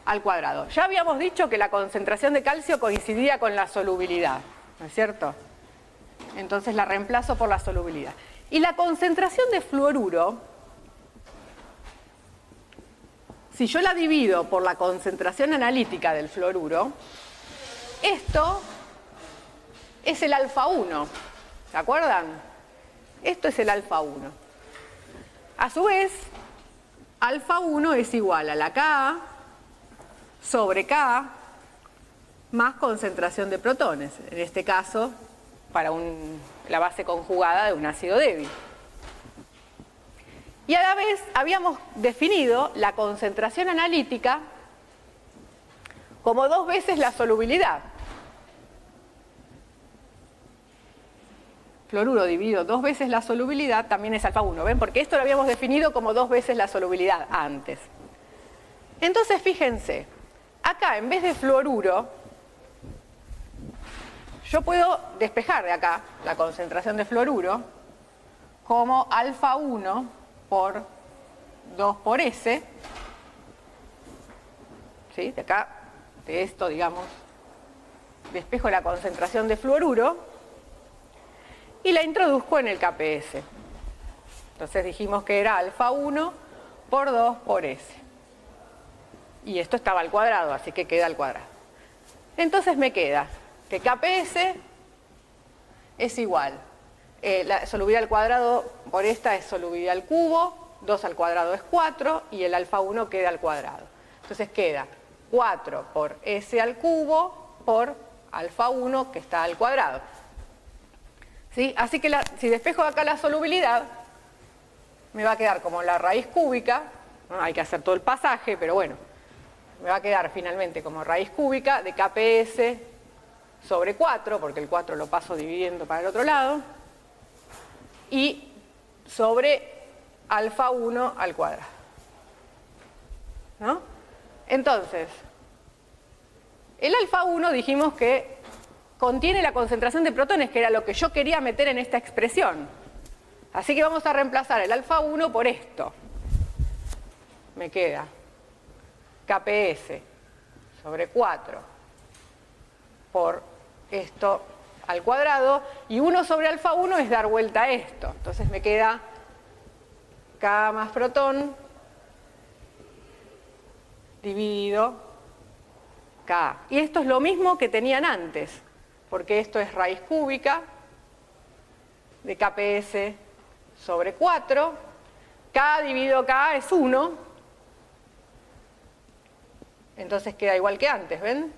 al cuadrado. Ya habíamos dicho que la concentración de calcio coincidía con la solubilidad, ¿no es cierto? Entonces la reemplazo por la solubilidad. Y la concentración de fluoruro, si yo la divido por la concentración analítica del fluoruro, esto es el alfa 1. ¿Se acuerdan? Esto es el alfa 1. A su vez, alfa 1 es igual a la Ka sobre Ka más concentración de protones. En este caso, para la base conjugada de un ácido débil. Y a la vez habíamos definido la concentración analítica como 2 veces la solubilidad. Fluoruro dividido 2 veces la solubilidad también es alfa 1, ¿ven? Porque esto lo habíamos definido como 2 veces la solubilidad antes. Entonces, fíjense, acá en vez de fluoruro, yo puedo despejar de acá la concentración de fluoruro como alfa 1 por 2 por S, ¿sí? De acá, de esto, digamos, despejo la concentración de fluoruro y la introduzco en el KPS. Entonces dijimos que era alfa 1 por 2 por S. Y esto estaba al cuadrado, así que queda al cuadrado. Entonces me queda que KPS es igual. La solubilidad al cuadrado por esta es solubilidad al cubo, 2 al cuadrado es 4 y el alfa 1 queda al cuadrado. Entonces queda 4 por S al cubo por alfa 1 que está al cuadrado. ¿Sí? Así que si despejo de acá la solubilidad, me va a quedar como la raíz cúbica, ¿no? Hay que hacer todo el pasaje, pero bueno, me va a quedar finalmente como raíz cúbica de KPS sobre 4, porque el 4 lo paso dividiendo para el otro lado, y sobre alfa 1 al cuadrado. ¿No? Entonces, el alfa 1 dijimos que contiene la concentración de protones, que era lo que yo quería meter en esta expresión. Así que vamos a reemplazar el alfa 1 por esto. Me queda KPS sobre 4 por esto al cuadrado, y 1 sobre alfa 1 es dar vuelta a esto. Entonces me queda K más protón dividido K. Y esto es lo mismo que tenían antes, porque esto es raíz cúbica de KPS sobre 4. K dividido K es 1. Entonces queda igual que antes, ¿ven?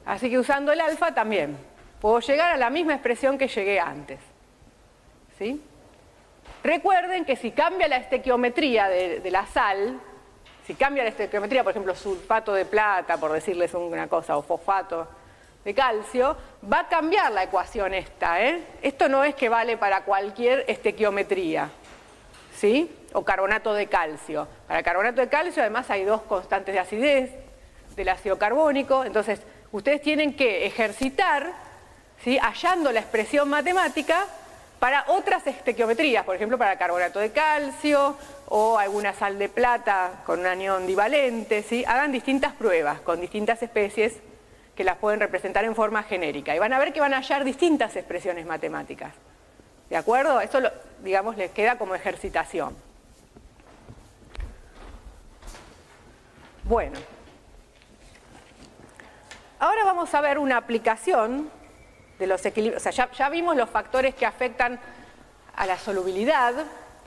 Así que usando el alfa también puedo llegar a la misma expresión que llegué antes. ¿Sí? Recuerden que si cambia la estequiometría de la sal, si cambia la estequiometría, por ejemplo, sulfato de plata, por decirles una cosa, o fosfato de calcio, va a cambiar la ecuación esta, ¿eh? Esto no es que vale para cualquier estequiometría, ¿sí? O carbonato de calcio. Para carbonato de calcio, además, hay 2 constantes de acidez del ácido carbónico. Entonces, ustedes tienen que ejercitar, ¿sí? Hallando la expresión matemática para otras estequiometrías, por ejemplo, para carbonato de calcio o alguna sal de plata con un anión divalente, ¿sí? Hagan distintas pruebas con distintas especies que las pueden representar en forma genérica y van a ver que van a hallar distintas expresiones matemáticas. ¿De acuerdo? Eso, digamos, les queda como ejercitación. Bueno. Ahora vamos a ver una aplicación de los equilibrios. O sea, ya vimos los factores que afectan a la solubilidad,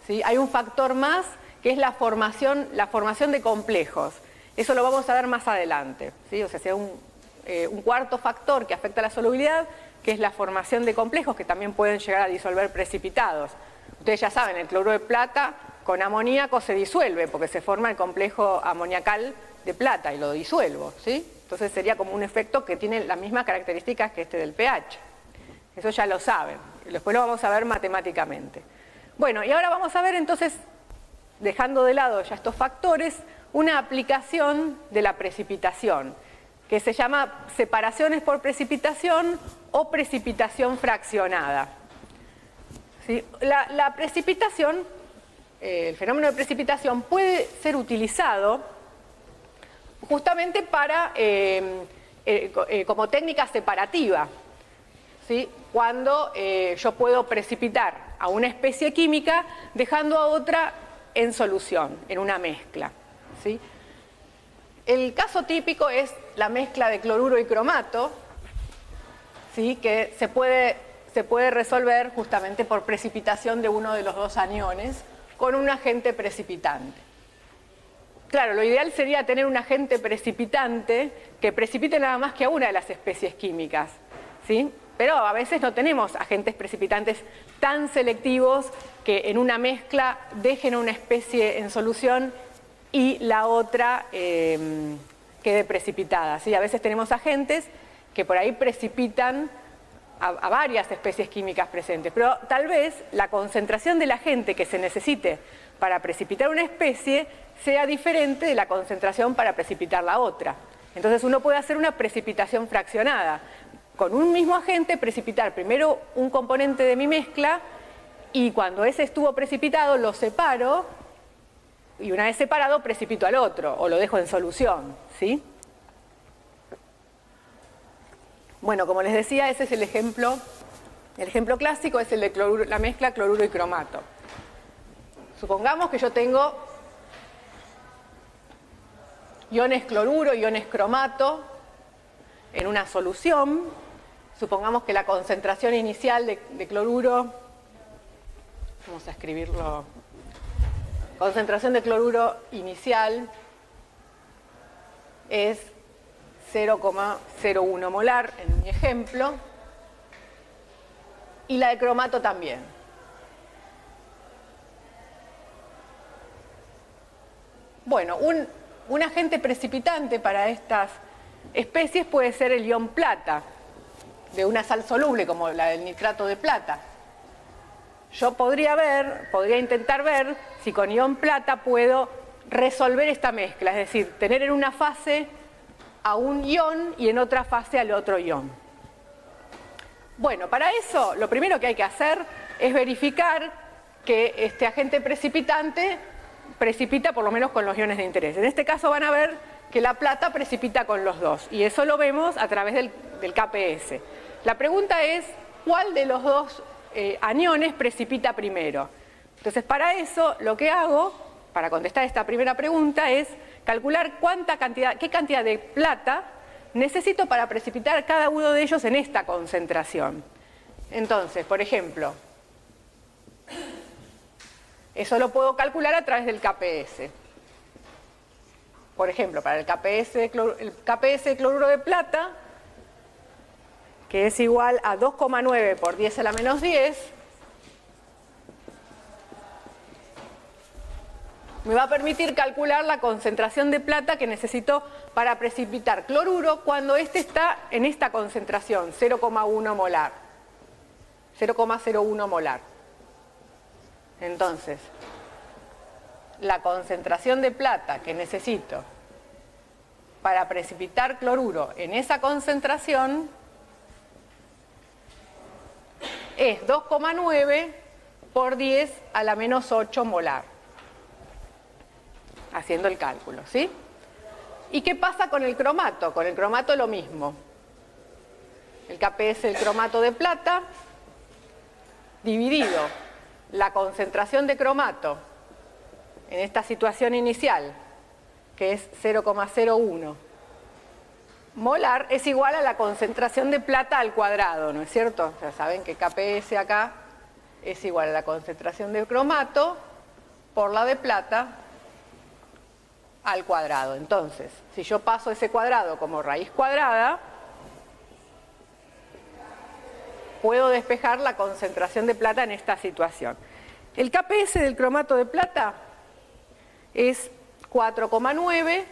¿sí? Hay un factor más que es la formación de complejos. Eso lo vamos a ver más adelante, ¿sí? O sea, un cuarto factor que afecta a la solubilidad, que es la formación de complejos que también pueden llegar a disolver precipitados. Ustedes ya saben, el cloruro de plata con amoníaco se disuelve porque se forma el complejo amoniacal de plata y lo disuelvo, ¿sí? Entonces sería como un efecto que tiene las mismas características que este del pH. Eso ya lo saben. Después lo vamos a ver matemáticamente. Bueno, y ahora vamos a ver entonces, dejando de lado ya estos factores, una aplicación de la precipitación, que se llama separaciones por precipitación o precipitación fraccionada. ¿sí? La precipitación, el fenómeno de precipitación puede ser utilizado justamente para, como técnica separativa, ¿sí? Cuando yo puedo precipitar a una especie química dejando a otra en solución, en una mezcla, ¿sí? El caso típico es la mezcla de cloruro y cromato, ¿sí? Que se puede resolver justamente por precipitación de uno de los dos aniones con un agente precipitante. Claro, lo ideal sería tener un agente precipitante que precipite nada más que a una de las especies químicas, ¿sí? Pero a veces no tenemos agentes precipitantes tan selectivos que en una mezcla dejen una especie en solución y la otra quede precipitada, ¿sí? A veces tenemos agentes que por ahí precipitan a varias especies químicas presentes, pero tal vez la concentración del agente que se necesite para precipitar una especie sea diferente de la concentración para precipitar la otra. Entonces uno puede hacer una precipitación fraccionada. Con un mismo agente precipitar primero un componente de mi mezcla y cuando ese estuvo precipitado lo separo y una vez separado precipito al otro o lo dejo en solución, ¿sí? Bueno, como les decía, ese es el ejemplo clásico es el de la mezcla cloruro y cromato. Supongamos que yo tengo iones cloruro, iones cromato en una solución. Supongamos que la concentración inicial de cloruro, vamos a escribirlo, concentración de cloruro inicial es 0,01 molar en mi ejemplo, y la de cromato también. Bueno, un agente precipitante para estas especies puede ser el ion plata, de una sal soluble como la del nitrato de plata. Yo podría intentar ver si con ion plata puedo resolver esta mezcla, es decir, tener en una fase a un ion y en otra fase al otro ion. Bueno, para eso lo primero que hay que hacer es verificar que este agente precipitante precipita por lo menos con los iones de interés. En este caso van a ver que la plata precipita con los dos y eso lo vemos a través del KPS. La pregunta es, ¿cuál de los dos aniones precipita primero? Entonces, para eso lo que hago, para contestar esta primera pregunta, es calcular qué cantidad de plata necesito para precipitar cada uno de ellos en esta concentración. Entonces, por ejemplo, eso lo puedo calcular a través del KPS. Por ejemplo, para el KPS de cloruro de plata, que es igual a 2,9 por 10 a la menos 10, me va a permitir calcular la concentración de plata que necesito para precipitar cloruro cuando este está en esta concentración, 0,1 molar. 0,01 molar. Entonces, la concentración de plata que necesito para precipitar cloruro en esa concentración es 2,9 por 10 a la menos 8 molar. Haciendo el cálculo, ¿sí? ¿Y qué pasa con el cromato? Con el cromato lo mismo. El KPS del cromato de plata dividido la concentración de cromato en esta situación inicial, que es 0,01 molar, es igual a la concentración de plata al cuadrado, ¿no es cierto? Ya saben que KPS acá es igual a la concentración de cromato por la de plata al cuadrado. Entonces, si yo paso ese cuadrado como raíz cuadrada, puedo despejar la concentración de plata en esta situación. El KPS del cromato de plata es 4,9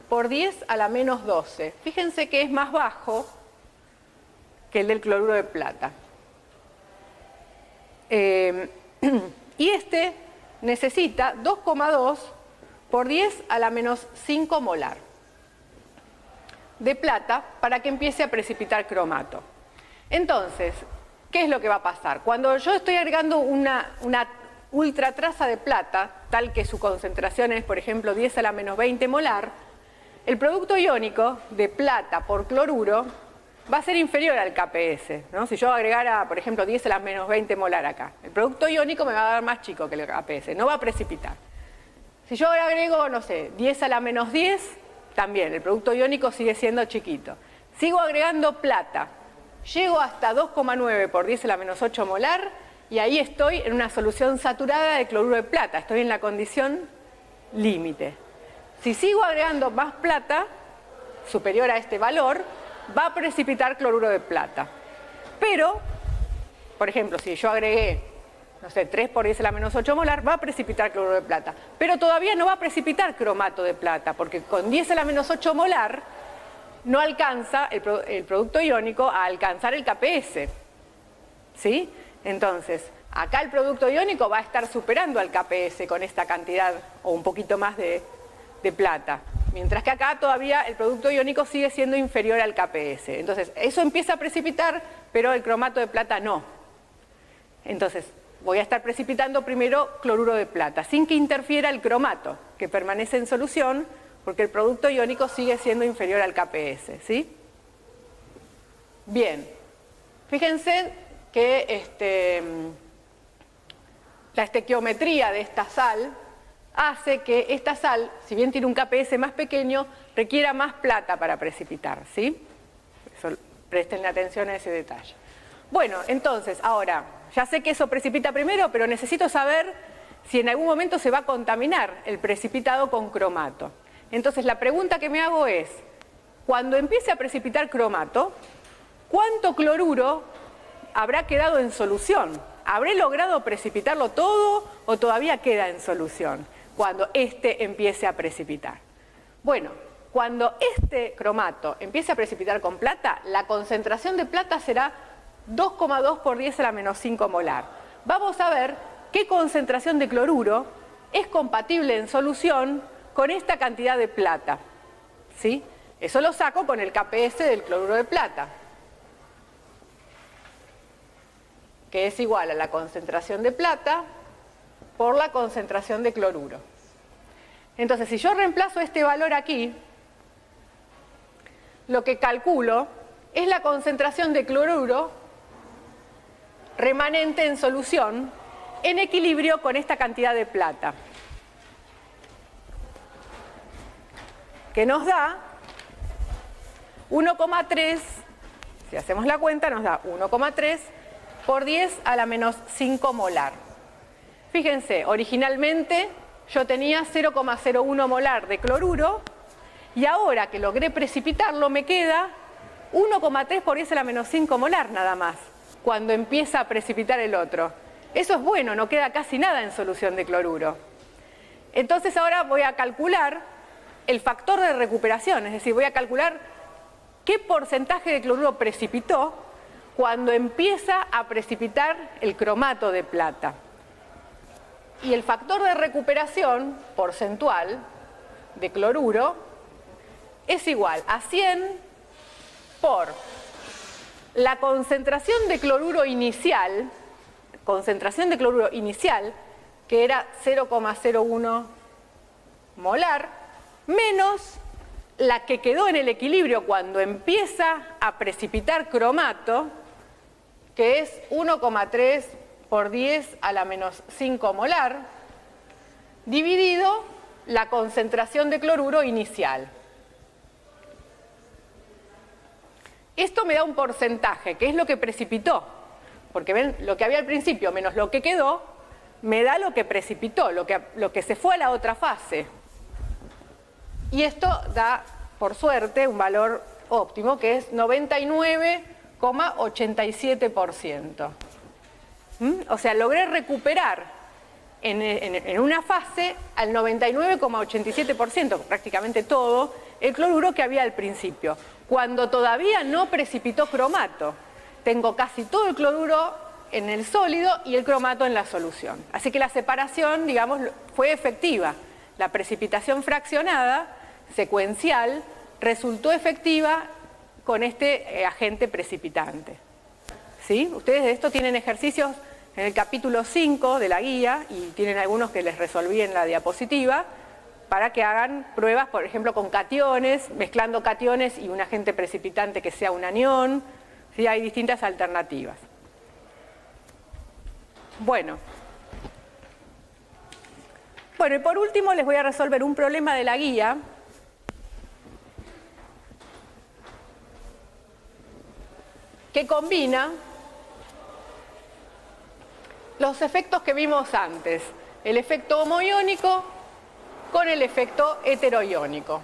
por 10 a la menos 12. Fíjense que es más bajo que el del cloruro de plata. Y este necesita 2,2 por 10 a la menos 5 molar de plata para que empiece a precipitar cromato. Entonces, ¿qué es lo que va a pasar? Cuando yo estoy agregando una ultratraza de plata, tal que su concentración es, por ejemplo, 10 a la menos 20 molar, el producto iónico de plata por cloruro va a ser inferior al KPS, ¿no? Si yo agregara, por ejemplo, 10 a la menos 20 molar acá, el producto iónico me va a dar más chico que el KPS, no va a precipitar. Si yo ahora agrego, no sé, 10 a la menos 10, también el producto iónico sigue siendo chiquito. Sigo agregando plata, llego hasta 2,9 por 10 a la menos 8 molar y ahí estoy en una solución saturada de cloruro de plata, estoy en la condición límite. Si sigo agregando más plata, superior a este valor, va a precipitar cloruro de plata. Pero, por ejemplo, si yo agregué, no sé, 3 por 10 a la menos 8 molar, va a precipitar cloruro de plata. Pero todavía no va a precipitar cromato de plata, porque con 10 a la menos 8 molar no alcanza el producto iónico a alcanzar el KPS. ¿Sí? Entonces, acá el producto iónico va a estar superando al KPS con esta cantidad o un poquito más de plata. Mientras que acá todavía el producto iónico sigue siendo inferior al KPS. Entonces, eso empieza a precipitar, pero el cromato de plata no. Entonces, voy a estar precipitando primero cloruro de plata, sin que interfiera el cromato, que permanece en solución, porque el producto iónico sigue siendo inferior al KPS, ¿sí? Bien. Fíjense que la estequiometría de esta sal hace que esta sal, si bien tiene un KPS más pequeño, requiera más plata para precipitar, ¿sí? Presten atención a ese detalle. Bueno, entonces, ahora, ya sé que eso precipita primero, pero necesito saber si en algún momento se va a contaminar el precipitado con cromato. Entonces, la pregunta que me hago es, cuando empiece a precipitar cromato, ¿cuánto cloruro habrá quedado en solución? ¿Habré logrado precipitarlo todo o todavía queda en solución cuando este empiece a precipitar? Bueno, cuando este cromato empiece a precipitar con plata, la concentración de plata será 2,2 por 10 a la menos 5 molar. Vamos a ver qué concentración de cloruro es compatible en solución con esta cantidad de plata, ¿sí? Eso lo saco con el KPS del cloruro de plata, que es igual a la concentración de plata por la concentración de cloruro. Entonces, si yo reemplazo este valor aquí, lo que calculo es la concentración de cloruro remanente en solución en equilibrio con esta cantidad de plata, que nos da 1,3, si hacemos la cuenta, nos da 1,3 por 10 a la menos 5 molar. Fíjense, originalmente yo tenía 0,01 molar de cloruro y ahora que logré precipitarlo me queda 1,3 por 10 a la menos 5 molar nada más, cuando empieza a precipitar el otro. Eso es bueno, no queda casi nada en solución de cloruro. Entonces ahora voy a calcular el factor de recuperación, es decir, voy a calcular qué porcentaje de cloruro precipitó cuando empieza a precipitar el cromato de plata. Y el factor de recuperación porcentual de cloruro es igual a 100 por la concentración de cloruro inicial, que era 0,01 molar, menos la que quedó en el equilibrio cuando empieza a precipitar cromato, que es 1,3 por 10 a la menos 5 molar, dividido la concentración de cloruro inicial. Esto me da un porcentaje, que es lo que precipitó, porque ven, lo que había al principio menos lo que quedó, me da lo que precipitó, lo que se fue a la otra fase. Y esto da, por suerte, un valor óptimo, que es 99,87%. O sea, logré recuperar en una fase al 99,87%, prácticamente todo, el cloruro que había al principio, cuando todavía no precipitó cromato. Tengo casi todo el cloruro en el sólido y el cromato en la solución. Así que la separación, digamos, fue efectiva. La precipitación fraccionada, secuencial, resultó efectiva con este agente precipitante. ¿sí? Ustedes de esto tienen ejercicios en el capítulo 5 de la guía y tienen algunos que les resolví en la diapositiva para que hagan pruebas, por ejemplo, con cationes, mezclando cationes y un agente precipitante que sea un anión. ¿Sí? Hay distintas alternativas. Bueno, y por último les voy a resolver un problema de la guía que combina los efectos que vimos antes, el efecto homoiónico con el efecto heteroiónico,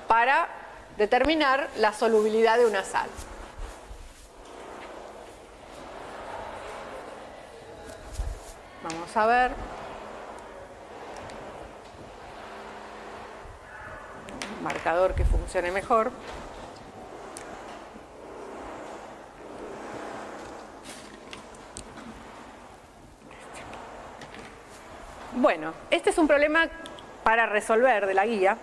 para determinar la solubilidad de una sal. Vamos a ver. Un marcador que funcione mejor. Bueno, este es un problema para resolver de la guía.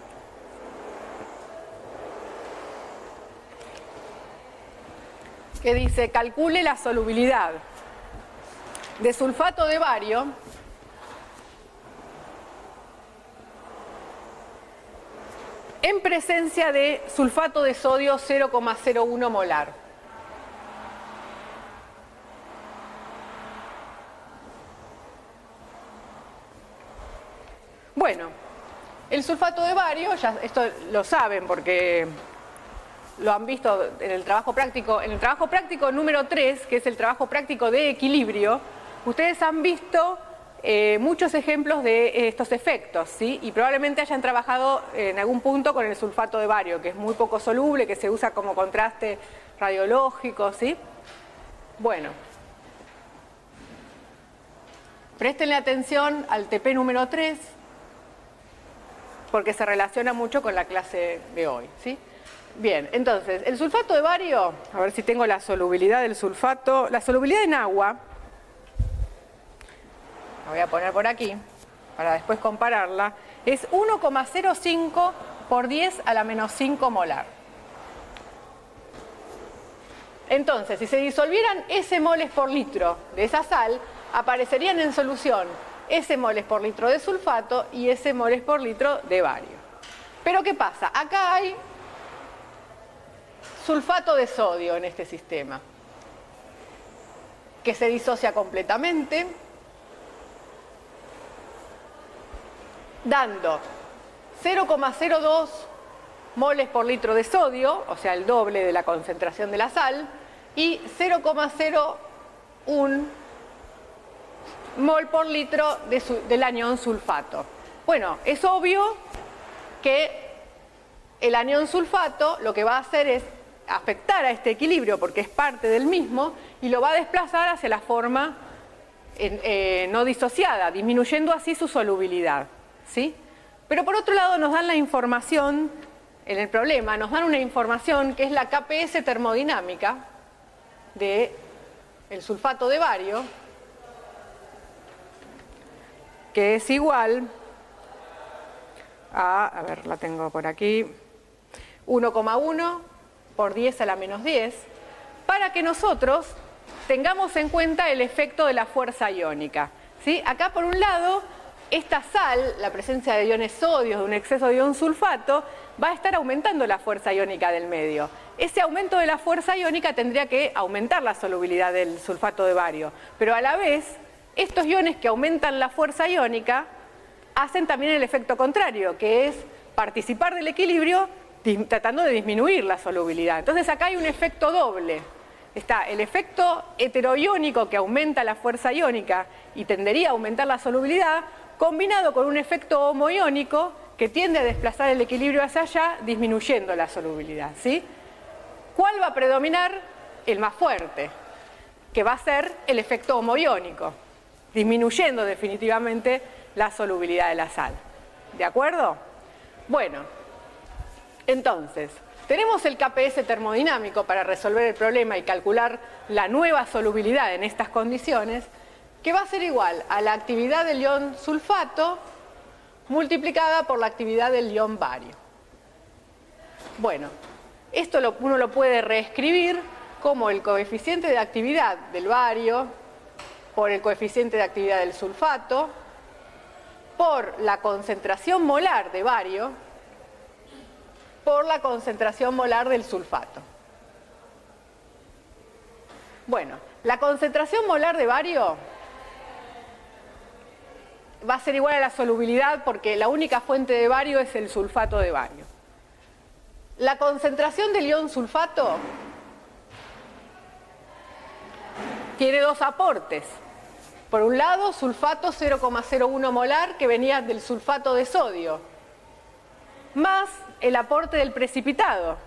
Que dice, calcule la solubilidad de sulfato de bario en presencia de sulfato de sodio 0,01 molar. Bueno, el sulfato de bario, ya esto lo saben porque lo han visto en el trabajo práctico. En el trabajo práctico número 3, que es el trabajo práctico de equilibrio, ustedes han visto muchos ejemplos de estos efectos, ¿sí? Y probablemente hayan trabajado en algún punto con el sulfato de bario, que es muy poco soluble, que se usa como contraste radiológico, ¿sí? Bueno, préstenle atención al TP número 3, porque se relaciona mucho con la clase de hoy, ¿sí? Bien, entonces, el sulfato de bario, a ver si tengo la solubilidad del sulfato, la solubilidad en agua, la voy a poner por aquí, para después compararla, es 1,05 por 10 a la menos 5 molar. Entonces, si se disolvieran S moles por litro de esa sal, aparecerían en solución S moles por litro de sulfato y S moles por litro de bario. Pero ¿qué pasa? Acá hay sulfato de sodio en este sistema, que se disocia completamente, dando 0,02 moles por litro de sodio, o sea, el doble de la concentración de la sal, y 0,01 mol por litro del anión sulfato. Bueno, es obvio que el anión sulfato lo que va a hacer es afectar a este equilibrio porque es parte del mismo y lo va a desplazar hacia la forma no disociada, disminuyendo así su solubilidad, ¿sí? Pero por otro lado nos dan la información, en el problema nos dan una información que es la KPS termodinámica del sulfato de bario, que es igual a ver, la tengo por aquí, 1,1 por 10 a la menos 10, para que nosotros tengamos en cuenta el efecto de la fuerza iónica, ¿sí? Acá por un lado, esta sal, la presencia de iones sodio, de un exceso de ion sulfato, va a estar aumentando la fuerza iónica del medio. Ese aumento de la fuerza iónica tendría que aumentar la solubilidad del sulfato de bario, pero a la vez, estos iones que aumentan la fuerza iónica hacen también el efecto contrario, que es participar del equilibrio tratando de disminuir la solubilidad. Entonces acá hay un efecto doble. Está el efecto heteroiónico que aumenta la fuerza iónica y tendería a aumentar la solubilidad, combinado con un efecto homoiónico que tiende a desplazar el equilibrio hacia allá, disminuyendo la solubilidad, ¿sí? ¿Cuál va a predominar? El más fuerte, que va a ser el efecto homoiónico, disminuyendo definitivamente la solubilidad de la sal. ¿De acuerdo? Bueno, entonces, tenemos el KPS termodinámico para resolver el problema y calcular la nueva solubilidad en estas condiciones, que va a ser igual a la actividad del ion sulfato multiplicada por la actividad del ion bario. Bueno, esto uno lo puede reescribir como el coeficiente de actividad del bario por el coeficiente de actividad del sulfato por la concentración molar de bario por la concentración molar del sulfato. Bueno, la concentración molar de bario va a ser igual a la solubilidad porque la única fuente de bario es el sulfato de bario. La concentración del ion sulfato tiene dos aportes. Por un lado, sulfato 0,01 molar que venía del sulfato de sodio, más el aporte del precipitado,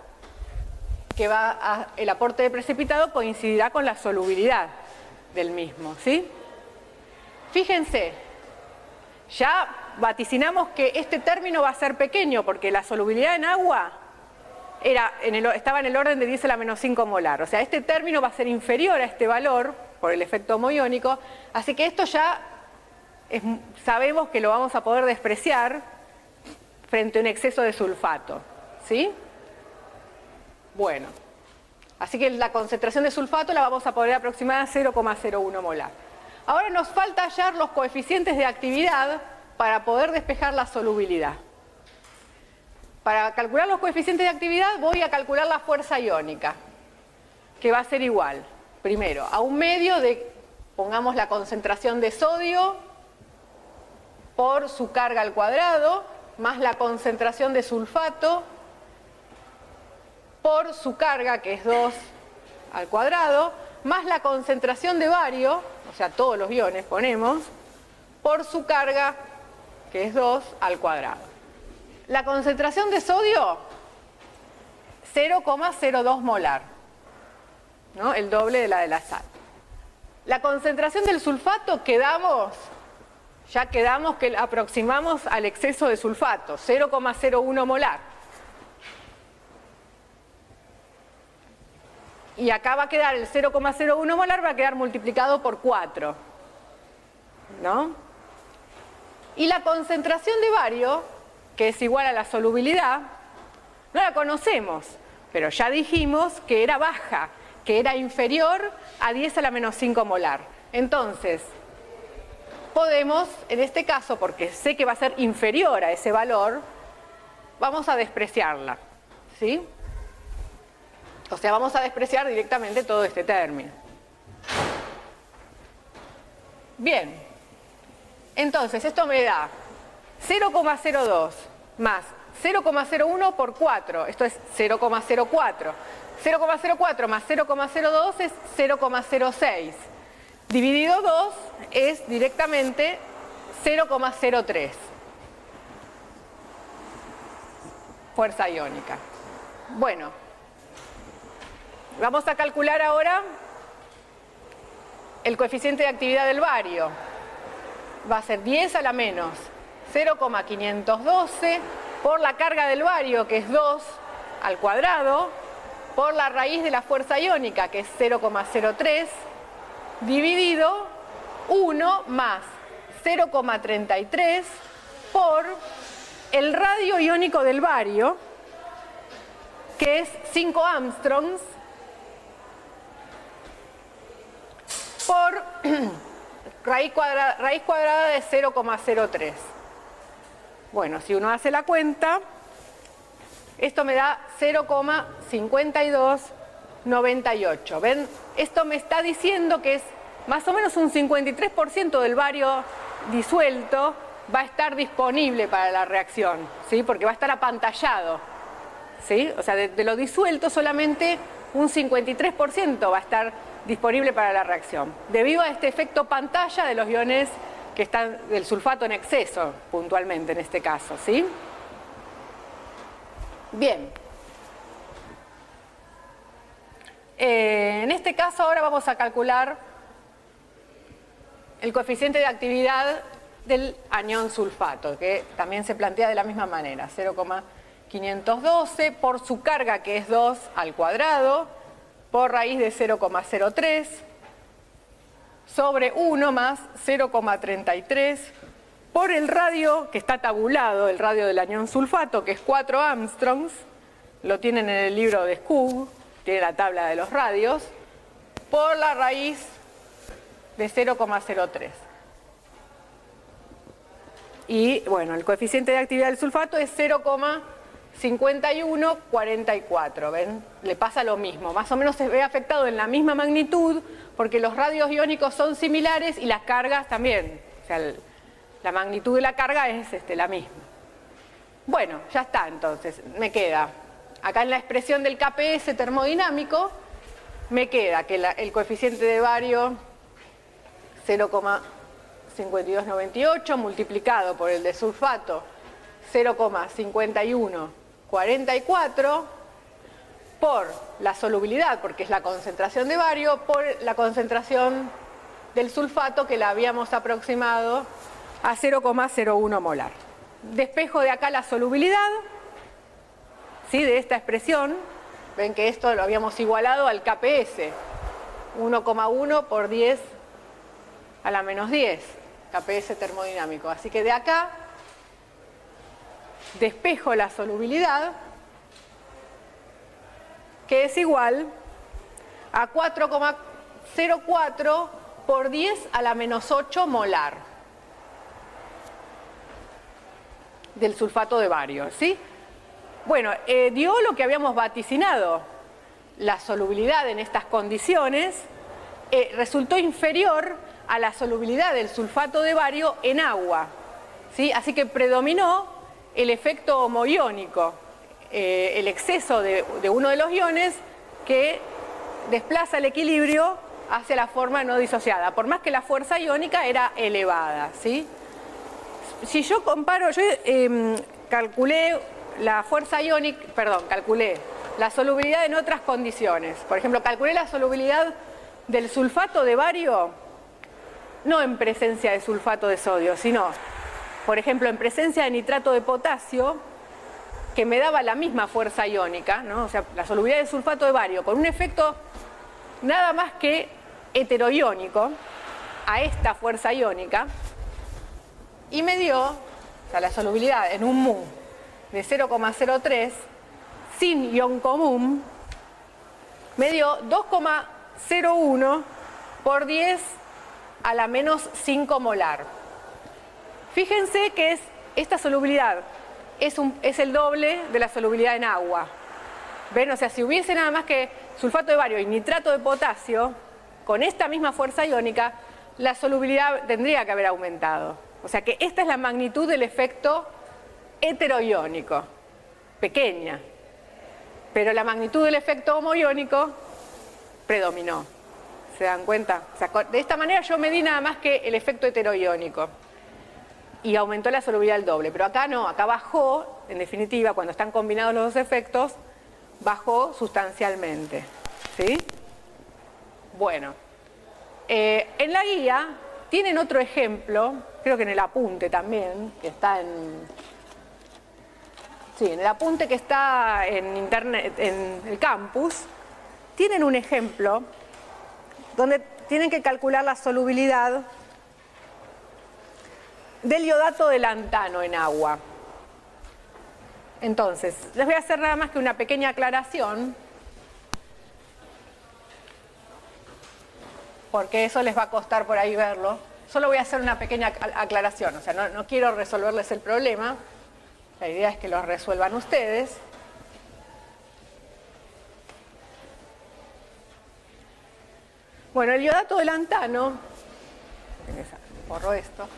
que el aporte de precipitado coincidirá con la solubilidad del mismo, ¿sí? Fíjense, ya vaticinamos que este término va a ser pequeño porque la solubilidad en agua estaba en el orden de 10 a la menos 5 molar. O sea, este término va a ser inferior a este valor por el efecto homoiónico, así que esto ya sabemos que lo vamos a poder despreciar frente a un exceso de sulfato, ¿sí? Bueno, así que la concentración de sulfato la vamos a poder aproximar a 0,01 molar. Ahora nos falta hallar los coeficientes de actividad para poder despejar la solubilidad. Para calcular los coeficientes de actividad voy a calcular la fuerza iónica, que va a ser igual, primero, a un medio de, pongamos la concentración de sodio por su carga al cuadrado, más la concentración de sulfato por su carga, que es 2 al cuadrado, más la concentración de bario, o sea, todos los iones ponemos, por su carga, que es 2 al cuadrado. La concentración de sodio, 0,02 molar, ¿no? El doble de la de la sal. La concentración del sulfato ya quedamos que aproximamos al exceso de sulfato, 0,01 molar. Y acá va a quedar el 0,01 molar, va a quedar multiplicado por 4, ¿no? Y la concentración de bario, que es igual a la solubilidad, no la conocemos, pero ya dijimos que era baja, que era inferior a 10 a la menos 5 molar. Entonces, podemos, en este caso, porque sé que va a ser inferior a ese valor, vamos a despreciarla, ¿sí? O sea, vamos a despreciar directamente todo este término. Bien, entonces esto me da 0,02 más 0,01 por 4, esto es 0,04. 0,04 más 0,02 es 0,06. Dividido 2 es directamente 0,03. Fuerza iónica. Bueno, vamos a calcular ahora el coeficiente de actividad del bario. Va a ser 10 a la menos 0,512 por la carga del bario, que es 2 al cuadrado, por la raíz de la fuerza iónica, que es 0,03, dividido 1 más 0,33 por el radio iónico del bario, que es 5 Armstrongs, por raíz cuadrada de 0,03. Bueno, si uno hace la cuenta, esto me da 0,5298. ¿Ven? Esto me está diciendo que es más o menos un 53% del bario disuelto va a estar disponible para la reacción, ¿sí? Porque va a estar apantallado, ¿sí? O sea, de lo disuelto solamente un 53% va a estar disponible para la reacción, debido a este efecto pantalla de los iones que están del sulfato en exceso, puntualmente en este caso, ¿sí? Bien. En este caso ahora vamos a calcular el coeficiente de actividad del anión sulfato, que también se plantea de la misma manera, 0,512 por su carga, que es 2 al cuadrado, por raíz de 0,03 sobre 1 más 0,33 por el radio que está tabulado, el radio del anión sulfato, que es 4 Armstrongs, lo tienen en el libro de Skog, tiene la tabla de los radios, por la raíz de 0,03. Y bueno, el coeficiente de actividad del sulfato es 0,5144. ¿Ven? Le pasa lo mismo. Más o menos se ve afectado en la misma magnitud porque los radios iónicos son similares y las cargas también. O sea, la magnitud de la carga es la misma. Bueno, ya está entonces. Me queda, acá en la expresión del KPS termodinámico, me queda que el coeficiente de bario 0,5298 multiplicado por el de sulfato 0,5144 por la solubilidad, porque es la concentración de bario, por la concentración del sulfato que la habíamos aproximado a 0,01 molar. Despejo de acá la solubilidad, ¿sí? De esta expresión. Ven que esto lo habíamos igualado al KPS, 1,1 por 10 a la menos 10, KPS termodinámico. Así que de acá despejo la solubilidad, que es igual a 4,04 por 10 a la menos 8 molar del sulfato de bario, ¿sí? Bueno, dio lo que habíamos vaticinado. La solubilidad en estas condiciones resultó inferior a la solubilidad del sulfato de bario en agua, ¿sí? Así que predominó el efecto homoiónico, el exceso de uno de los iones que desplaza el equilibrio hacia la forma no disociada, por más que la fuerza iónica era elevada, ¿sí? Si yo comparo, yo calculé la fuerza iónica, calculé la solubilidad en otras condiciones. Por ejemplo, calculé la solubilidad del sulfato de bario, no en presencia de sulfato de sodio, sino, por ejemplo, en presencia de nitrato de potasio, que me daba la misma fuerza iónica, ¿no? O sea, la solubilidad del sulfato de bario con un efecto nada más que heteroiónico a esta fuerza iónica, y me dio, o sea, la solubilidad en un mu de 0,03 sin ion común, me dio 2,01 por 10 a la menos 5 molar. Fíjense que esta solubilidad es el doble de la solubilidad en agua. ¿Ven? O sea, si hubiese nada más que sulfato de bario y nitrato de potasio, con esta misma fuerza iónica, la solubilidad tendría que haber aumentado. O sea que esta es la magnitud del efecto heteroiónico, pequeña, pero la magnitud del efecto homoiónico predominó. ¿Se dan cuenta? O sea, de esta manera yo medí nada más que el efecto heteroiónico y aumentó la solubilidad al doble, pero acá no, acá bajó, en definitiva, cuando están combinados los dos efectos, bajó sustancialmente, ¿sí? Bueno, en la guía tienen otro ejemplo, creo que en el apunte también, que está en el apunte que está en internet, en el campus, tienen un ejemplo donde tienen que calcular la solubilidad del iodato de lantano en agua. Entonces, les voy a hacer nada más que una pequeña aclaración, porque eso les va a costar por ahí verlo. Solo voy a hacer una pequeña aclaración, o sea, no quiero resolverles el problema, la idea es que lo resuelvan ustedes. Bueno, el iodato de lantano, borro esto,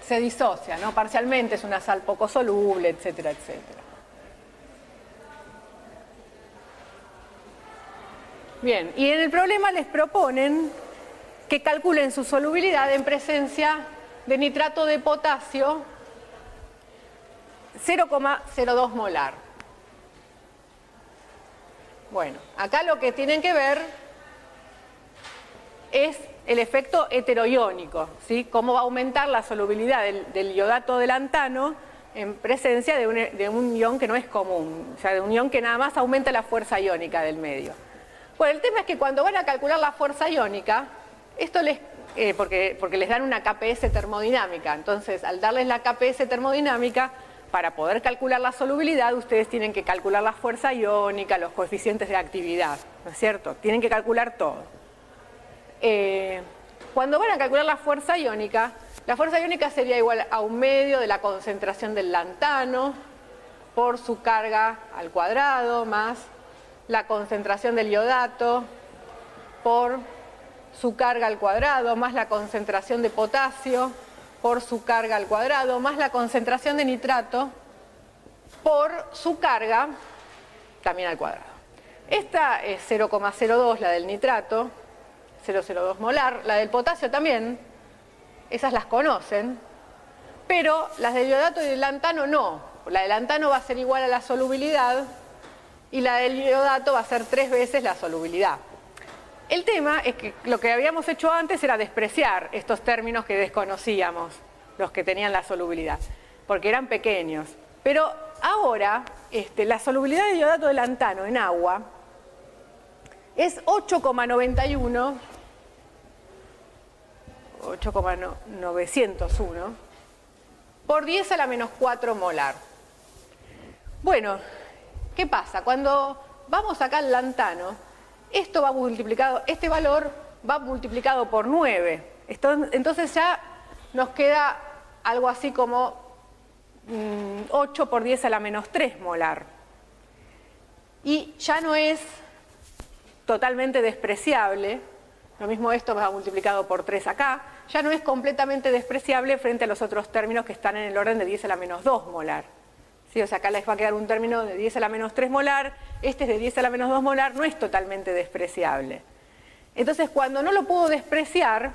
se disocia, ¿no? Parcialmente, es una sal poco soluble, etcétera, etcétera. Bien, y en el problema les proponen que calculen su solubilidad en presencia de nitrato de potasio 0,02 molar. Bueno, acá lo que tienen que ver es el efecto heteroiónico, ¿sí? Cómo va a aumentar la solubilidad del iodato de lantano en presencia de un ion que no es común, o sea, de un ion que nada más aumenta la fuerza iónica del medio. Bueno, el tema es que cuando van a calcular la fuerza iónica, esto porque les dan una KPS termodinámica, entonces al darles la KPS termodinámica para poder calcular la solubilidad, ustedes tienen que calcular la fuerza iónica, los coeficientes de actividad, ¿no es cierto? Tienen que calcular todo. Cuando van a calcular la fuerza iónica sería igual a 1/2 de la concentración del lantano por su carga al cuadrado más la concentración del iodato por su carga al cuadrado más la concentración de potasio por su carga al cuadrado más la concentración de nitrato por su carga también al cuadrado. Esta es 0,02, la del nitrato, 0,02 molar, la del potasio también, esas las conocen, pero las del iodato y del lantano no. La del lantano va a ser igual a la solubilidad y la del iodato va a ser 3 veces la solubilidad. El tema es que lo que habíamos hecho antes era despreciar estos términos que desconocíamos, los que tenían la solubilidad, porque eran pequeños. Pero ahora la solubilidad de iodato de lantano en agua es 8,91, 8,901 por 10 a la menos 4 molar. Bueno, ¿qué pasa? Cuando vamos acá al lantano, esto va multiplicado, este valor va multiplicado por 9. Entonces ya nos queda algo así como 8 por 10 a la menos 3 molar. Y ya no es totalmente despreciable, lo mismo esto va multiplicado por 3 acá, ya no es completamente despreciable frente a los otros términos que están en el orden de 10 a la menos 2 molar. ¿Sí? O sea, acá les va a quedar un término de 10 a la menos 3 molar, este es de 10 a la menos 2 molar, no es totalmente despreciable. Entonces, cuando no lo puedo despreciar,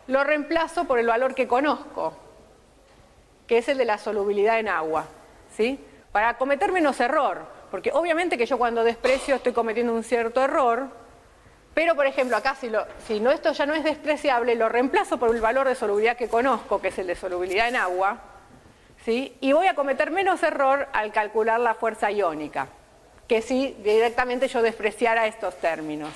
lo reemplazo por el valor que conozco, que es el de la solubilidad en agua, ¿sí? Para cometer menos error, porque obviamente que yo cuando desprecio estoy cometiendo un cierto error, pero por ejemplo acá si esto ya no es despreciable, lo reemplazo por el valor de solubilidad que conozco, que es el de solubilidad en agua, ¿sí? Y voy a cometer menos error al calcular la fuerza iónica, que si directamente yo despreciara estos términos.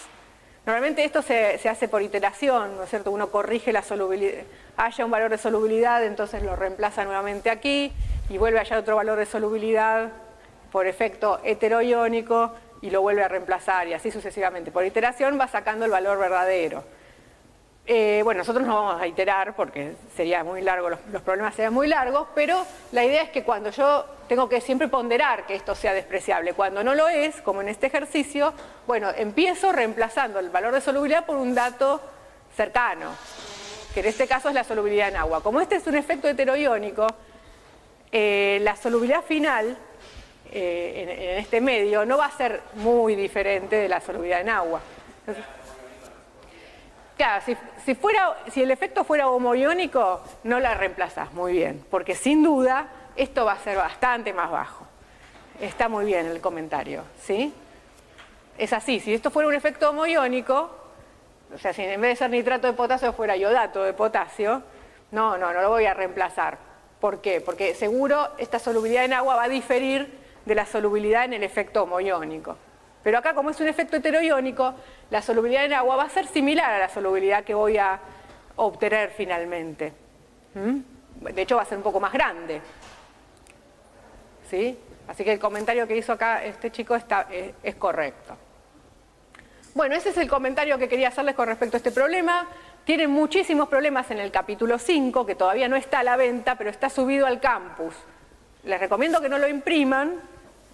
Normalmente esto se hace por iteración, ¿no es cierto? Uno corrige la solubilidad, haya un valor de solubilidad, entonces lo reemplaza nuevamente aquí y vuelve a hallar otro valor de solubilidad por efecto heteroiónico y lo vuelve a reemplazar y así sucesivamente. Por iteración va sacando el valor verdadero. Bueno, nosotros no vamos a iterar porque sería muy largo, los problemas serían muy largos, pero la idea es que cuando yo tengo que siempre ponderar que esto sea despreciable, cuando no lo es, como en este ejercicio, bueno, empiezo reemplazando el valor de solubilidad por un dato cercano, que en este caso es la solubilidad en agua. Como este es un efecto heteroiónico, la solubilidad final en este medio no va a ser muy diferente de la solubilidad en agua. Entonces, claro, si el efecto fuera homoiónico, no la reemplazás muy bien, porque sin duda esto va a ser bastante más bajo. Está muy bien el comentario, ¿sí? Es así, si esto fuera un efecto homoiónico, o sea, si en vez de ser nitrato de potasio fuera iodato de potasio, no lo voy a reemplazar. ¿Por qué? Porque seguro esta solubilidad en agua va a diferir de la solubilidad en el efecto homoiónico. Pero acá, como es un efecto heteroiónico, la solubilidad en agua va a ser similar a la solubilidad que voy a obtener finalmente. De hecho, va a ser un poco más grande. ¿Sí? Así que el comentario que hizo acá este chico es correcto. Bueno, ese es el comentario que quería hacerles con respecto a este problema. Tienen muchísimos problemas en el capítulo 5, que todavía no está a la venta, pero está subido al campus. Les recomiendo que no lo impriman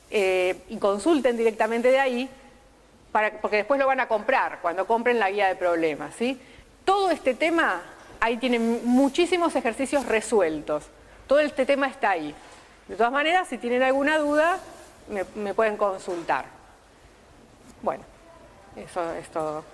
y consulten directamente de ahí, porque después lo van a comprar cuando compren la guía de problemas, ¿sí? Todo este tema, ahí tienen muchísimos ejercicios resueltos. Todo este tema está ahí. De todas maneras, si tienen alguna duda, me pueden consultar. Bueno, eso es todo.